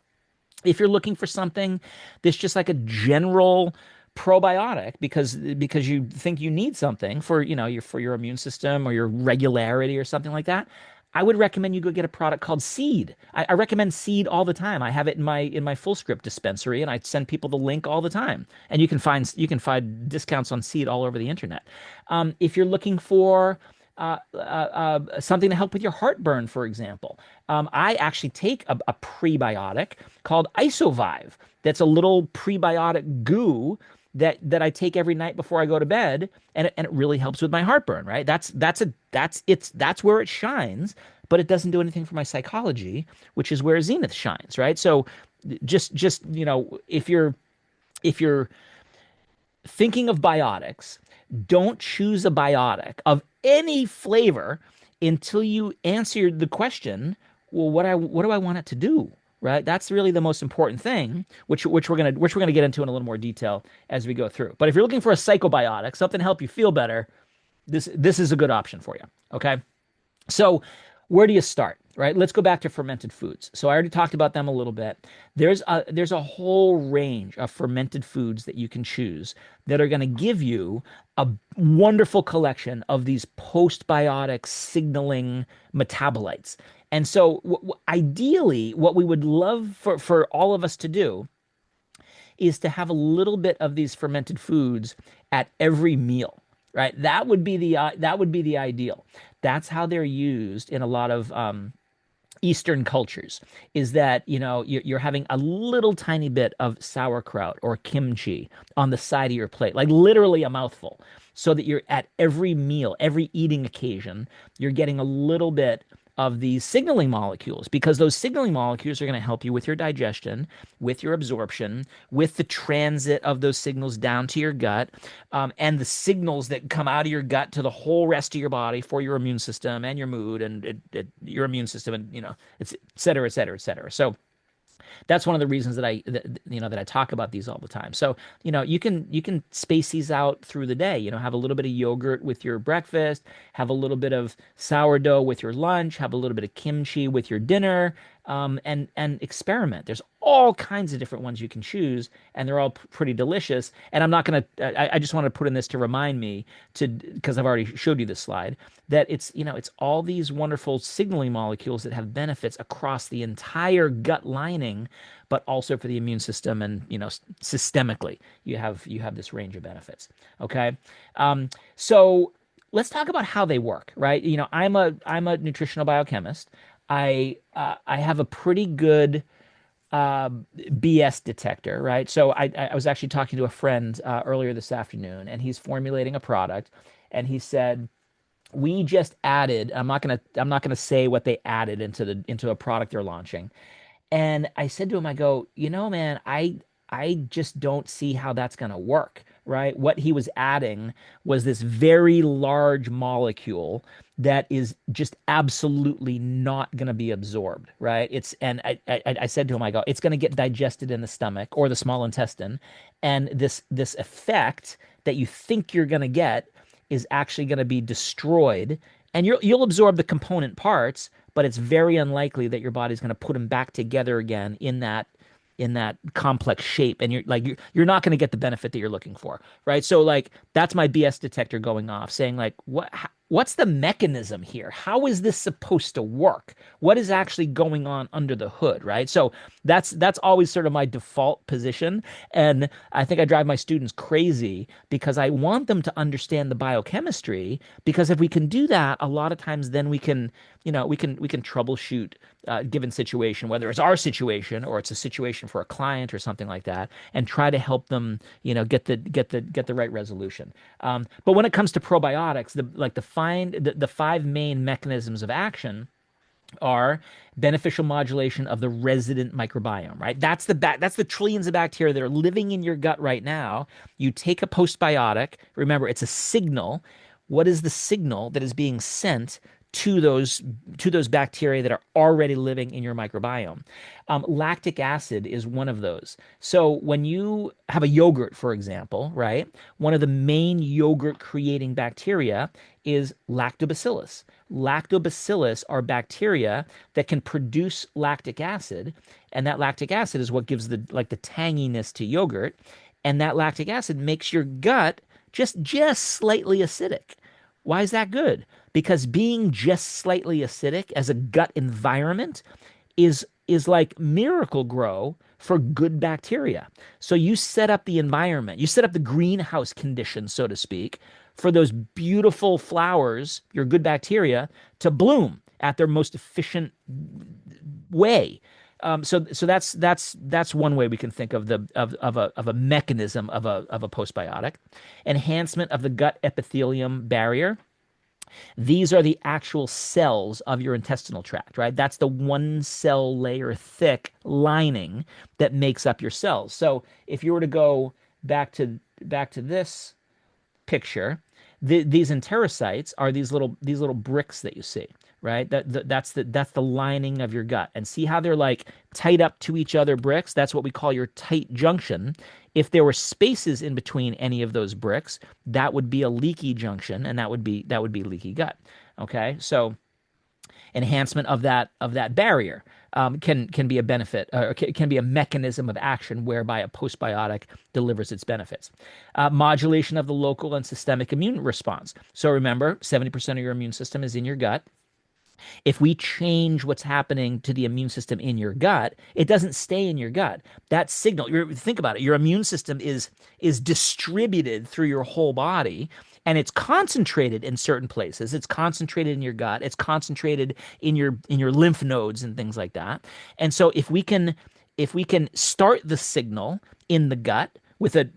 If you're looking for something that's just like a general probiotic because you think you need something for for your immune system or your regularity or something like that, I would recommend you go get a product called Seed. I recommend Seed all the time. I have it in my full script dispensary, and I send people the link all the time. And you can find discounts on Seed all over the internet. If you're looking for something to help with your heartburn, for example. I actually take a prebiotic called Isovive. That's a little prebiotic goo that I take every night before I go to bed, and it really helps with my heartburn. Right? That's where it shines, but it doesn't do anything for my psychology, which is where Zenith shines. Right? So just if you're thinking of biotics, don't choose a biotic of any flavor until you answer the question, well, what do I want it to do? Right? That's really the most important thing, which we're gonna get into in a little more detail as we go through. But if you're looking for a psychobiotic, something to help you feel better, this is a good option for you. Okay. So, where do you start? Right? Let's go back to fermented foods. So I already talked about them a little bit. There's a whole range of fermented foods that you can choose that are going to give you a wonderful collection of these postbiotic signaling metabolites. And so ideally, what we would love for all of us to do is to have a little bit of these fermented foods at every meal, right? That would be the ideal. That's how they're used in a lot of Eastern cultures. Is that you're having a little tiny bit of sauerkraut or kimchi on the side of your plate, like literally a mouthful, so that you're at every meal, every eating occasion, you're getting a little bit of these signaling molecules because those signaling molecules are going to help you with your digestion, with your absorption, with the transit of those signals down to your gut, and the signals that come out of your gut to the whole rest of your body for your immune system and your mood and your immune system and et cetera, et cetera, et cetera. So that's one of the reasons that I talk about these all the time. So, you can space these out through the day, have a little bit of yogurt with your breakfast, have a little bit of sourdough with your lunch, have a little bit of kimchi with your dinner, and experiment. There's all kinds of different ones you can choose, and they're all pretty delicious. And I'm not gonna. I just want to put in this to remind me because I've already showed you this slide, that it's all these wonderful signaling molecules that have benefits across the entire gut lining, but also for the immune system and systemically you have this range of benefits. Okay, so let's talk about how they work. Right? I'm a nutritional biochemist. I have a pretty good BS detector, right? So I was actually talking to a friend earlier this afternoon, and he's formulating a product, and he said we just added. I'm not gonna say what they added into a product they're launching, and I said to him, I go, man, I just don't see how that's going to work, right? What he was adding was this very large molecule that is just absolutely not going to be absorbed, right? I said to him, I go, it's going to get digested in the stomach or the small intestine, and this effect that you think you're going to get is actually going to be destroyed, and you'll absorb the component parts, but it's very unlikely that your body's going to put them back together again in that complex shape, and you're not going to get the benefit that you're looking for, right? So like that's my BS detector going off, saying like what's the mechanism here? How is this supposed to work? What is actually going on under the hood, right? So that's always sort of my default position, and I think I drive my students crazy because I want them to understand the biochemistry, because if we can do that, a lot of times then we can troubleshoot a given situation, whether it's our situation or it's a situation for a client or something like that, and try to help them, get the right resolution. But when it comes to probiotics, the five main mechanisms of action are beneficial modulation of the resident microbiome, right? That's the trillions of bacteria that are living in your gut right now. You take a postbiotic, remember it's a signal. What is the signal that is being sent to those bacteria that are already living in your microbiome. Lactic acid is one of those. So when you have a yogurt, for example, right, one of the main yogurt creating bacteria is lactobacillus. Lactobacillus are bacteria that can produce lactic acid, and that lactic acid is what gives the tanginess to yogurt, and that lactic acid makes your gut just slightly acidic. Why is that good? Because being just slightly acidic as a gut environment is like miracle grow for good bacteria. So you set up the environment, you set up the greenhouse conditions, so to speak, for those beautiful flowers, your good bacteria, to bloom at their most efficient way. So that's one way we can think of a mechanism of a postbiotic. Enhancement of the gut epithelium barrier. These are the actual cells of your intestinal tract, right? That's the one cell layer thick lining that makes up your cells. So if you were to go back to this picture, these enterocytes are these little bricks that you see, right? That's the lining of your gut. And see how they're like tight up to each other bricks? That's what we call your tight junction. If there were spaces in between any of those bricks, that would be a leaky junction, and that would be leaky gut. Okay, so enhancement of that barrier can be a benefit, or can be a mechanism of action whereby a postbiotic delivers its benefits. Modulation of the local and systemic immune response. So remember, 70% of your immune system is in your gut. If we change what's happening to the immune system in your gut, it doesn't stay in your gut. That signal, think about it, your immune system is distributed through your whole body, and it's concentrated in certain places. It's concentrated in your gut, it's concentrated in your lymph nodes and things like that. And so if we can start the signal in the gut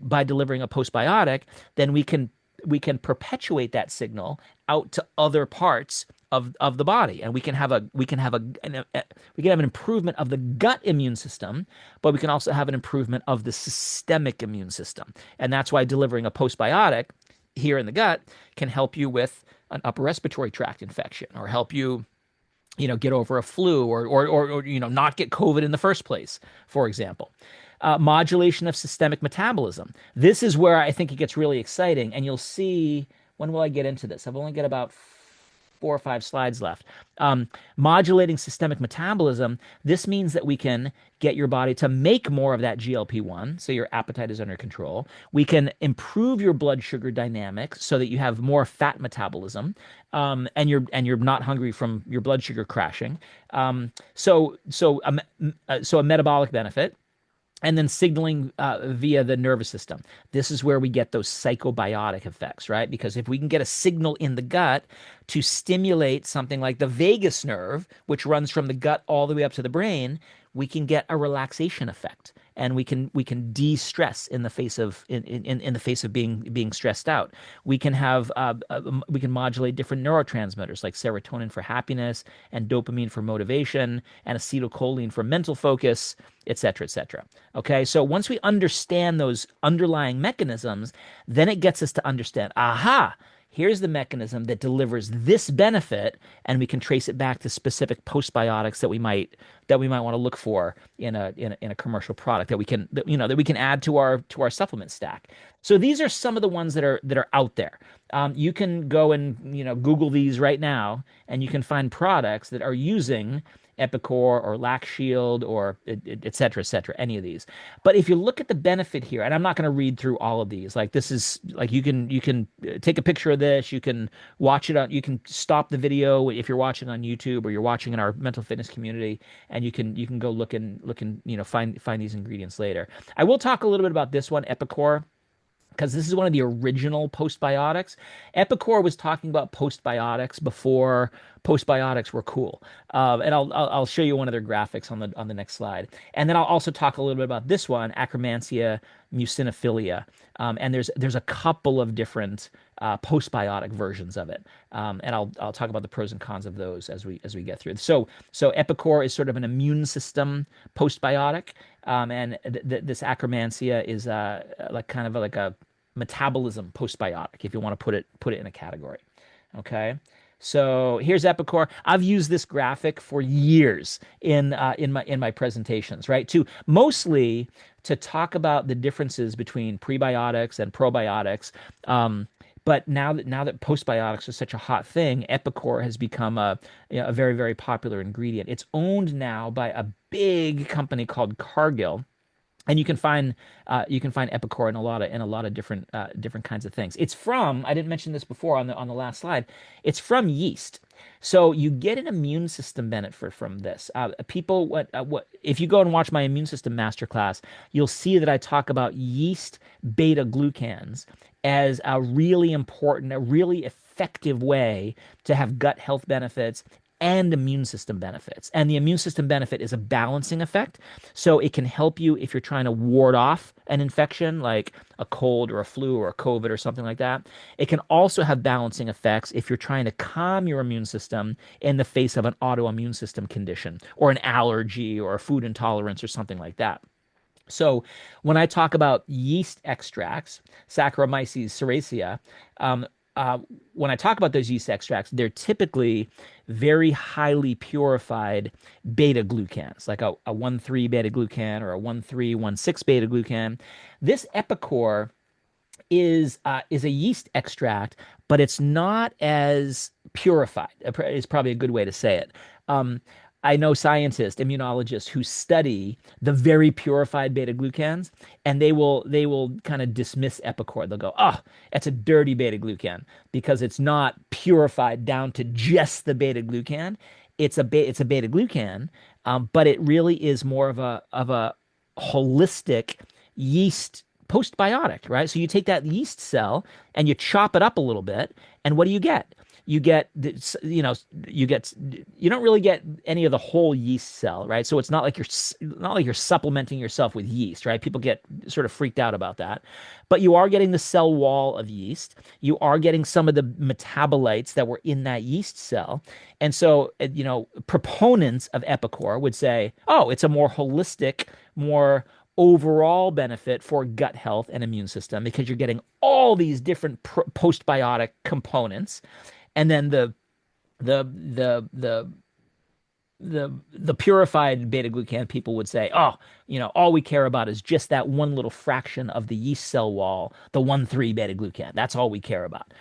by delivering a postbiotic, then we can perpetuate that signal out to other parts of the body, and we can have an improvement of the gut immune system, but we can also have an improvement of the systemic immune system. And that's why delivering a postbiotic here in the gut can help you with an upper respiratory tract infection, or help you get over a flu, or not get COVID in the first place, for example. Modulation of systemic metabolism. This is where I think it gets really exciting, and you'll see. When will I get into this? I've only got about 4 or 5 slides left. Modulating systemic metabolism. This means that we can get your body to make more of that GLP-1, so your appetite is under control. We can improve your blood sugar dynamics so that you have more fat metabolism, and you're not hungry from your blood sugar crashing. So a metabolic benefit. And then signaling via the nervous system. This is where we get those psychobiotic effects, right? Because if we can get a signal in the gut to stimulate something like the vagus nerve, which runs from the gut all the way up to the brain, we can get a relaxation effect, and we can de-stress in the face of in the face of being stressed out. We can modulate different neurotransmitters like serotonin for happiness, and dopamine for motivation, and acetylcholine for mental focus, et cetera, et cetera. Okay, so once we understand those underlying mechanisms, then it gets us to understand, aha, here's the mechanism that delivers this benefit, and we can trace it back to specific postbiotics that we might want to look for in a commercial product that we can add to our supplement stack. So these are some of the ones that are out there. You can go and Google these right now, and you can find products that are using Epicor or Lac Shield or et cetera, any of these. But if you look at the benefit here, and I'm not going to read through all of these, like this is like you can take a picture of this, you can watch it on, you can stop the video if you're watching on YouTube or you're watching in our mental fitness community, and you can go look and find these ingredients later. I will talk a little bit about this one, Epicor, because this is one of the original postbiotics. Epicor was talking about postbiotics before postbiotics were cool, and I'll show you one of their graphics on the next slide, and then I'll also talk a little bit about this one, Akkermansia muciniphila, and there's a couple of different postbiotic versions of it, and I'll talk about the pros and cons of those as we get through. So Epicor is sort of an immune system postbiotic, and this Akkermansia is like kind of like a metabolism postbiotic, if you want to put it in a category. Okay, So here's Epicor. I've used this graphic for years in my presentations, right? To mostly to talk about the differences between prebiotics and probiotics. Um, but now that postbiotics is such a hot thing, Epicor has become a very, very popular ingredient. It's owned now by a big company called Cargill, and you can find epicor in a lot of different kinds of things. It's from, I didn't mention this before on the last slide. It's from yeast, so you get an immune system benefit from this. People, what if you go and watch my immune system masterclass, you'll see that I talk about yeast beta glucans as a really important, a really effective way to have gut health benefits and immune system benefits. And the immune system benefit is a balancing effect. So it can help you if you're trying to ward off an infection like a cold or a flu or a COVID or something like that. It can also have balancing effects if you're trying to calm your immune system in the face of an autoimmune system condition or an allergy or a food intolerance or something like that. So when I talk about yeast extracts, Saccharomyces cerevisiae, um, uh, when I talk about those yeast extracts, they're typically very highly purified beta glucans, like a 1,3 beta glucan or a 1,3, 1,6 beta glucan. This Epicor is a yeast extract, but it's not as purified. Is probably a good way to say it. Um, I know scientists, immunologists who study the very purified beta glucans, and they will kind of dismiss Epicor. They'll go, "Oh, it's a dirty beta glucan because it's not purified down to just the beta glucan. It's a beta glucan, but it really is more of a holistic yeast postbiotic, right? So you take that yeast cell and you chop it up a little bit, and what do you get? You get, you don't really get any of the whole yeast cell, right? So it's not like you're supplementing yourself with yeast, right? People get sort of freaked out about that, but you are getting the cell wall of yeast. You are getting some of the metabolites that were in that yeast cell, and so proponents of Epicor would say, oh, it's a more holistic, more overall benefit for gut health and immune system because you're getting all these different postbiotic components, and then the purified beta glucan people would say, oh, all we care about is just that one little fraction of the yeast cell wall, the 1,3 beta glucan. That's all we care about.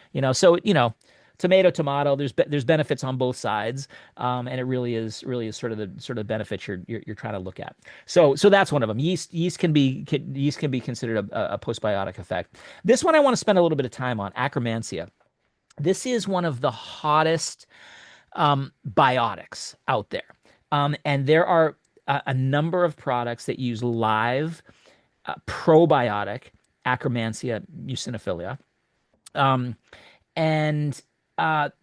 Tomato, tomato. There's benefits on both sides, and it really is sort of benefits you're trying to look at. So that's one of them. Yeast can be considered a postbiotic effect. This one I want to spend a little bit of time on, Akkermansia. This is one of the hottest biotics out there. And there are a number of products that use live probiotic Akkermansia muciniphila. Um, and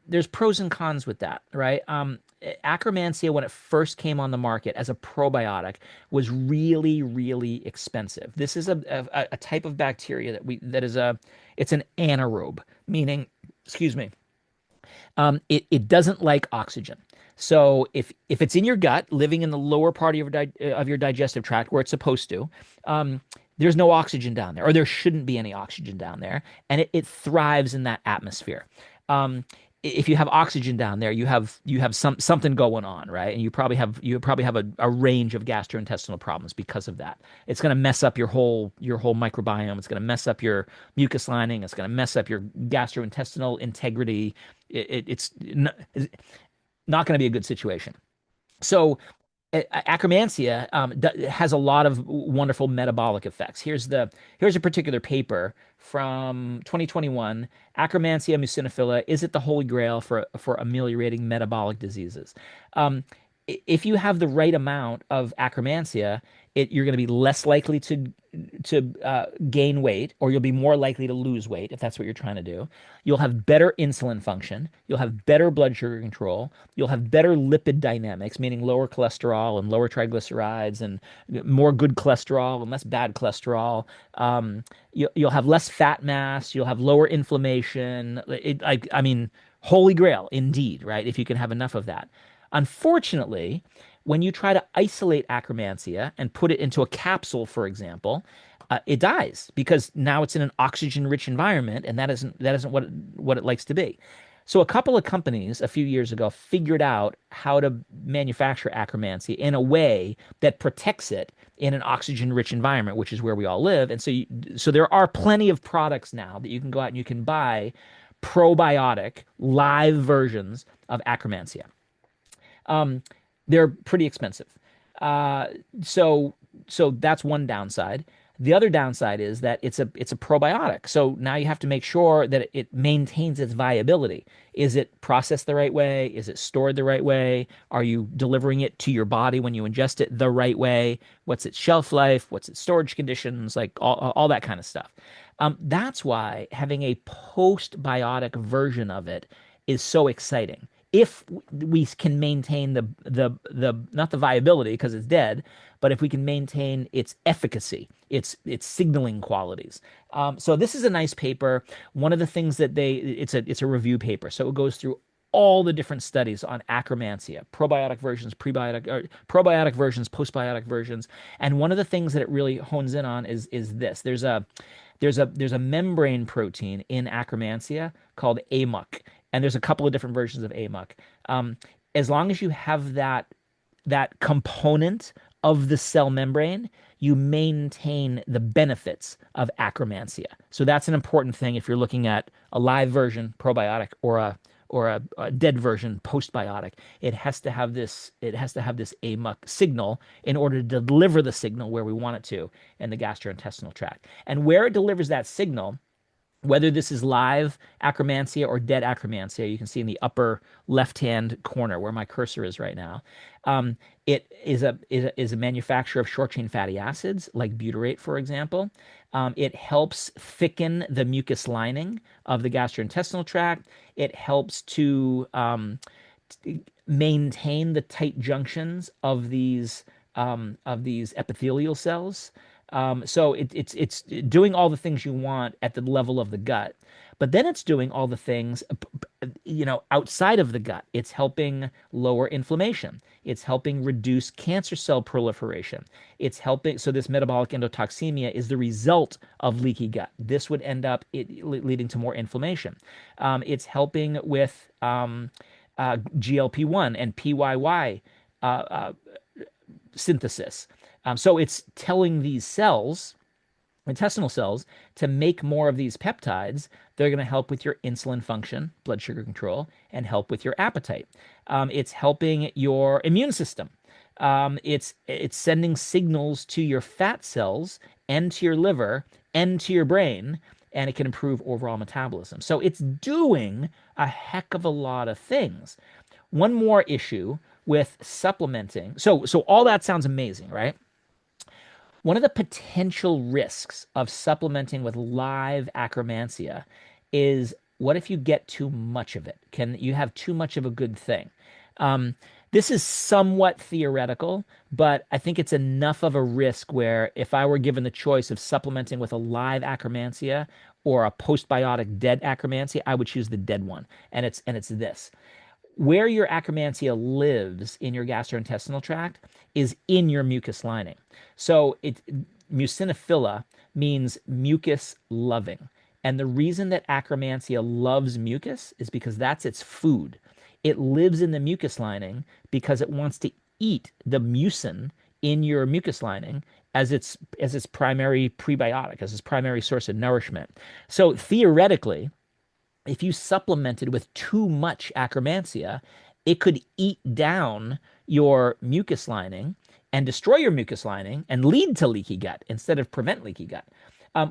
there's pros and cons with that, right? Akkermansia, when it first came on the market as a probiotic, was really, really expensive. This is a type of bacteria it's an anaerobe, meaning, excuse me, it doesn't like oxygen. So if it's in your gut, living in the lower part of your digestive tract where it's supposed to, there's no oxygen down there, or there shouldn't be any oxygen down there, and it thrives in that atmosphere. Um, if you have oxygen down there, you have something going on, right? And you probably have a range of gastrointestinal problems because of that. It's going to mess up your whole microbiome. It's going to mess up your mucus lining. It's going to mess up your gastrointestinal integrity. It's not going to be a good situation. So Akkermansia has a lot of wonderful metabolic effects. Here's a particular paper from 2021. Akkermansia muciniphila, is it the holy grail for ameliorating metabolic diseases? If you have the right amount of Akkermansia, you're going to be less likely to gain weight, or you'll be more likely to lose weight if that's what you're trying to do. You'll have better insulin function. You'll have better blood sugar control. You'll have better lipid dynamics, meaning lower cholesterol and lower triglycerides and more good cholesterol and less bad cholesterol. You'll have less fat mass. You'll have lower inflammation. I mean, holy grail indeed, right? If you can have enough of that. Unfortunately, when you try to isolate Akkermansia and put it into a capsule, for example, it dies because now it's in an oxygen-rich environment, and that isn't what it likes to be. So a couple of companies a few years ago figured out how to manufacture acromancy in a way that protects it in an oxygen-rich environment, which is where we all live. And so there are plenty of products now that you can go out and you can buy probiotic live versions of acromancy. Um, they're pretty expensive. Uh, so so that's one downside. The other downside is that it's a probiotic. So now you have to make sure that it maintains its viability. Is it processed the right way? Is it stored the right way? Are you delivering it to your body when you ingest it the right way? What's its shelf life? What's its storage conditions? Like all that kind of stuff. That's why having a postbiotic version of it is so exciting. If we can maintain the not the viability because it's dead, but if we can maintain its efficacy, its signaling qualities. So this is a nice paper. One of the things that it's a review paper, so it goes through all the different studies on acromantia, probiotic versions, prebiotic, or probiotic versions, postbiotic versions. And one of the things that it really hones in on is this. There's a membrane protein in acromantia called AMUC, and there's a couple of different versions of AMUC. Um, as long as you have that component of the cell membrane, you maintain the benefits of acromantia. So that's an important thing if you're looking at a live version probiotic or a dead version postbiotic. It has to have this AMUC signal in order to deliver the signal where we want it to in the gastrointestinal tract. And where it delivers that signal, whether this is live acromantia or dead acromantia, you can see in the upper left-hand corner where my cursor is right now. It is a manufacturer of short-chain fatty acids, like butyrate, for example. It helps thicken the mucus lining of the gastrointestinal tract. It helps to maintain the tight junctions of these epithelial cells. So it's doing all the things you want at the level of the gut, but then it's doing all the things, outside of the gut. It's helping lower inflammation. It's helping reduce cancer cell proliferation. It's helping. So this metabolic endotoxemia is the result of leaky gut. This would end up leading to more inflammation. It's helping with GLP-1 and PYY uh, uh, synthesis. So it's telling these cells, intestinal cells, to make more of these peptides. They're going to help with your insulin function, blood sugar control, and help with your appetite. It's helping your immune system. It's sending signals to your fat cells and to your liver and to your brain, and it can improve overall metabolism. So it's doing a heck of a lot of things. One more issue with supplementing. So all that sounds amazing, right? One of the potential risks of supplementing with live acromantia is, what if you get too much of it? Can you have too much of a good thing? Um, this is somewhat theoretical, but I think it's enough of a risk where if I were given the choice of supplementing with a live acromantia or a postbiotic dead acromantia, I would choose the dead one. And it's this: where your acromantia lives in your gastrointestinal tract is in your mucus lining. So mucinophila means mucus loving. And the reason that acromantia loves mucus is because that's its food. It lives in the mucus lining because it wants to eat the mucin in your mucus lining as its primary prebiotic, as its primary source of nourishment. So theoretically, if you supplemented with too much acromantia, it could eat down your mucus lining and destroy your mucus lining and lead to leaky gut instead of prevent leaky gut.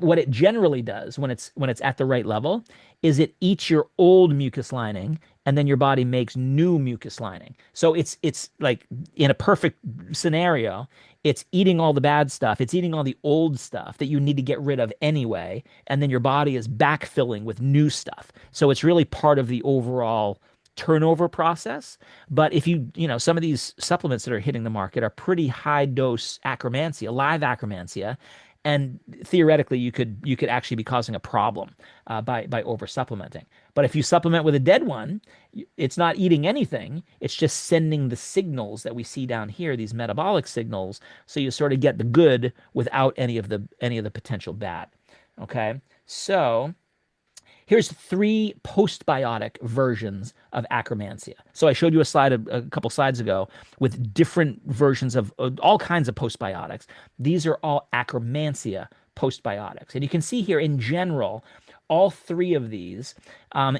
What it generally does when it's at the right level is it eats your old mucus lining, and then your body makes new mucus lining. So it's like, in a perfect scenario, it's eating all the bad stuff. It's eating all the old stuff that you need to get rid of anyway, and then your body is backfilling with new stuff. So it's really part of the overall turnover process. But if some of these supplements that are hitting the market are pretty high dose acromantia, live acromantia, and theoretically you could actually be causing a problem by over supplementing. But if you supplement with a dead one, it's not eating anything. It's just sending the signals that we see down here, these metabolic signals. So you sort of get the good without any of the potential bad. Okay, so Here's three postbiotic versions of acromantia. So I showed you a slide a couple slides ago with different versions of all kinds of postbiotics. These are all acromantia postbiotics. And you can see here in general, all three of these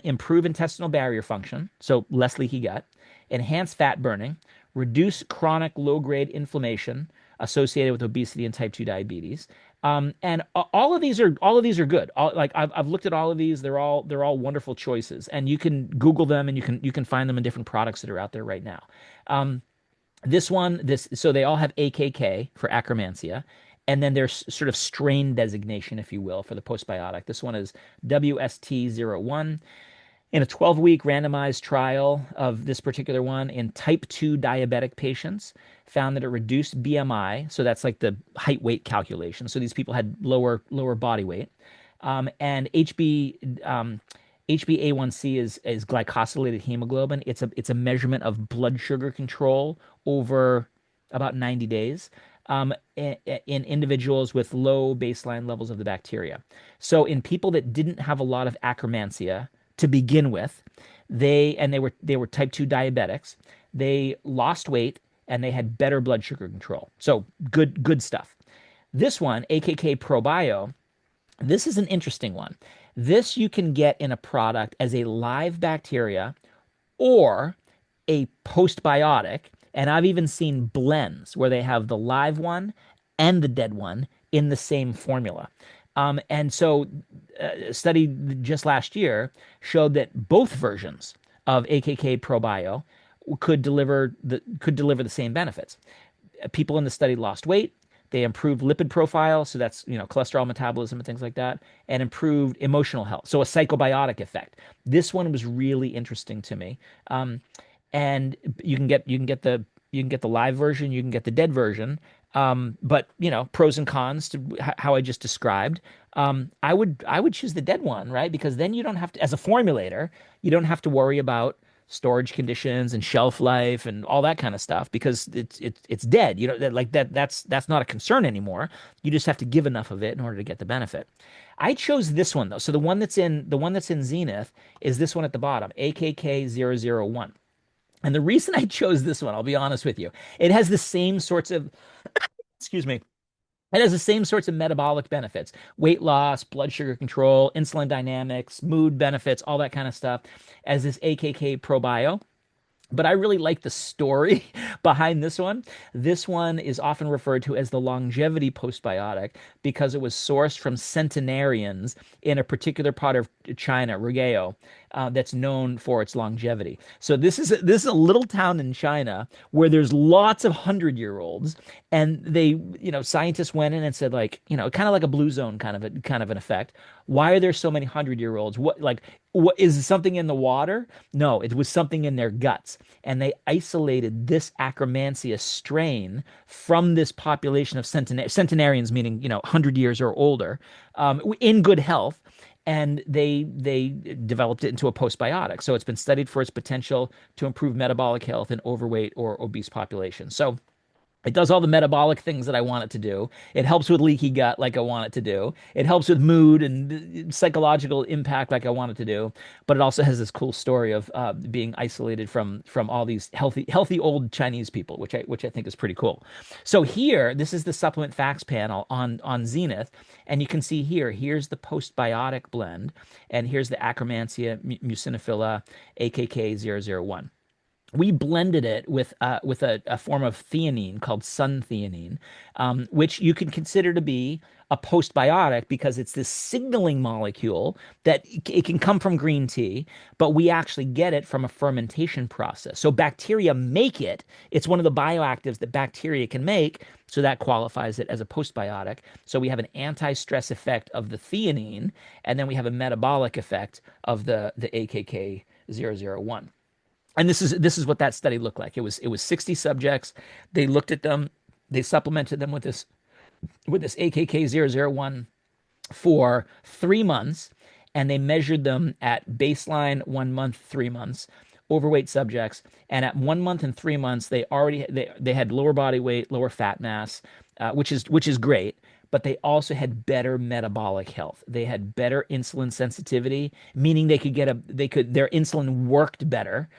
improve intestinal barrier function, so less leaky gut, enhance fat burning, reduce chronic low-grade inflammation associated with obesity and type 2 diabetes. And all of these are good. Like I've looked at all of these. They're all wonderful choices, and you can Google them and you can find them in different products that are out there right now. Um, so they all have AKK for acromantia, and then there's sort of strain designation, if you will, for the postbiotic. This one is WST01. In a 12-week randomized trial of this particular one in type 2 diabetic patients, found that it reduced BMI, so that's like the height weight calculation. So these people had lower body weight, and HbA1c is glycosylated hemoglobin. It's a measurement of blood sugar control over about 90 days. In individuals with low baseline levels of the bacteria. So in people that didn't have a lot of acromantia to begin with, they were type 2 diabetics. They lost weight and they had better blood sugar control. So good stuff. This one, AKK ProBio, this is an interesting one. This you can get in a product as a live bacteria or a postbiotic. And I've even seen blends where they have the live one and the dead one in the same formula. And so, a study just last year showed that both versions of AKK ProBio could deliver the same benefits. People in the study lost weight. They improved lipid profile, so that's cholesterol metabolism and things like that, and improved emotional health. So a psychobiotic effect. This one was really interesting to me. And you can get the live version, you can get the dead version. But pros and cons to how I just described. I would choose the dead one, right? Because then you don't have to, as a formulator, you don't have to worry about storage conditions and shelf life and all that kind of stuff because it's dead. Like that's not a concern anymore. You just have to give enough of it in order to get the benefit. I chose this one though. So the one that's in Zenith is this one at the bottom, AKK001. And the reason I chose this one, I'll be honest with you, it has the same sorts of, excuse me, it has the same sorts of metabolic benefits, weight loss, blood sugar control, insulin dynamics, mood benefits, all that kind of stuff as this AKK ProBio. But I really like the story behind this one. This one is often referred to as the longevity postbiotic because it was sourced from centenarians in a particular part of China, Rugao, that's known for its longevity. So this is a little town in China where there's lots of 100-year-olds, and scientists went in and said, like, kind of like a blue zone kind of an effect. Why are there so many 100-year-olds? What is something in the water? No, it was something in their guts. And they isolated this Akkermansia strain from this population of centenarians, meaning, 100 years or older, in good health. And they developed it into a postbiotic. So it's been studied for its potential to improve metabolic health in overweight or obese populations. So it does all the metabolic things that I want it to do. It helps with leaky gut like I want it to do. It helps with mood and psychological impact like I want it to do. But it also has this cool story of being isolated from all these healthy old Chinese people, which I think is pretty cool. So here, this is the supplement facts panel on Zenith, and you can see here's the postbiotic blend, and here's the Akkermansia muciniphila AKK001. We blended it with a form of theanine called sun-theanine, which you can consider to be a postbiotic because it's this signaling molecule that it can come from green tea, but we actually get it from a fermentation process. So bacteria make it. It's one of the bioactives that bacteria can make, so that qualifies it as a postbiotic. So we have an anti-stress effect of the theanine, and then we have a metabolic effect of the AKK001. And this is what that study looked like. It was 60 subjects. They looked at them. They supplemented them with this AKK001 for 3 months, and they measured them at baseline 1 month, 3 months, overweight subjects. And at 1 month and 3 months, they had lower body weight, lower fat mass, which is great. but they also had better metabolic health. They had better insulin sensitivity, meaning their insulin worked better.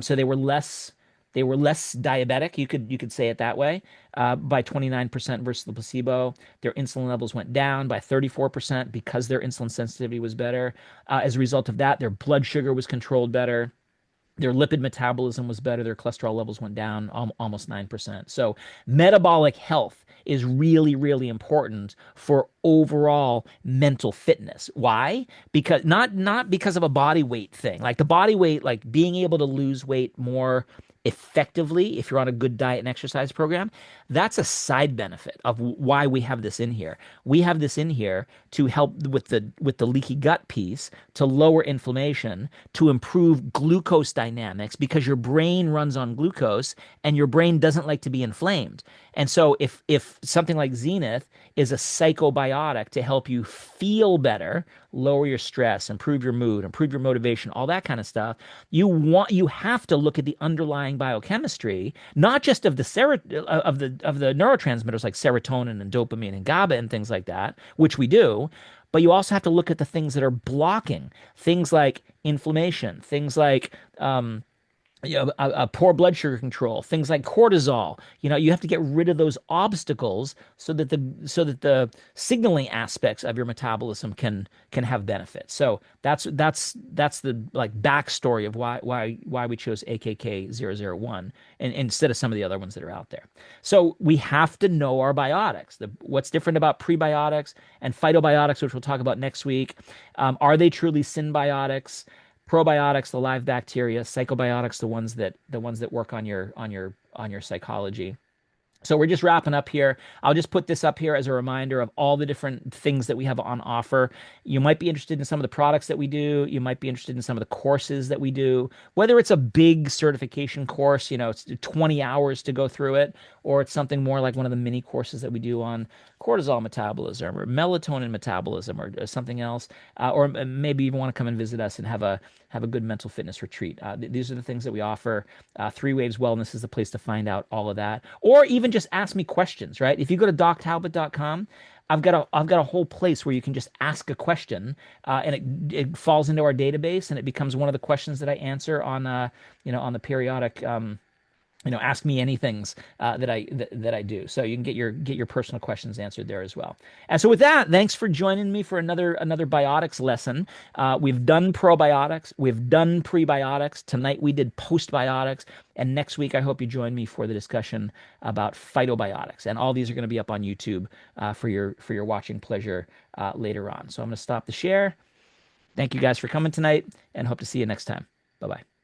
So they were less diabetic. You could say it that way. By 29% versus the placebo. Their insulin levels went down by 34% because their insulin sensitivity was better. As a result of that, their blood sugar was controlled better. Their lipid metabolism was better. Their cholesterol levels went down almost 9%. So metabolic health is really, really important for overall mental fitness. Why? Because not because of a body weight thing. Like the body weight, like being able to lose weight more effectively if you're on a good diet and exercise program, that's a side benefit of why we have this in here. We have this in here to help with the leaky gut piece, to lower inflammation, to improve glucose dynamics because your brain runs on glucose and your brain doesn't like to be inflamed. And so if something like Zenith is a psychobiotic to help you feel better, lower your stress, improve your mood, improve your motivation, all that kind of stuff, you have to look at the underlying biochemistry, not just of the neurotransmitters like serotonin and dopamine and GABA and things like that, which we do, but you also have to look at the things that are blocking things like inflammation, things like a poor blood sugar control, things like cortisol. You have to get rid of those obstacles so that the signaling aspects of your metabolism can have benefits. So that's the like backstory of why we chose AKK 001 and instead of some of the other ones that are out there. So we have to know our biotics. What's different about prebiotics and phytobiotics, which we'll talk about next week. Are they truly symbiotics? Probiotics, the live bacteria; psychobiotics, the ones that work on your psychology. So we're just wrapping up here. I'll just put this up here as a reminder of all the different things that we have on offer. You might be interested in some of the products that we do. You might be interested in some of the courses that we do, whether it's a big certification course, it's 20 hours to go through it, or it's something more like one of the mini courses that we do on cortisol metabolism or melatonin metabolism or something else. Or maybe you want to come and visit us and have a good mental fitness retreat. These are the things that we offer. Three Waves Wellness is the place to find out all of that, or even just ask me questions. Right? If you go to doctalbot.com, I've got a whole place where you can just ask a question, and it falls into our database, and it becomes one of the questions that I answer on the periodic. Ask me anythings that I do. So you can get your personal questions answered there as well. And so with that, thanks for joining me for another biotics lesson. We've done probiotics, we've done prebiotics. Tonight we did postbiotics, and next week I hope you join me for the discussion about phytobiotics. And all these are going to be up on YouTube for your watching pleasure later on. So I'm going to stop the share. Thank you guys for coming tonight, and hope to see you next time. Bye bye.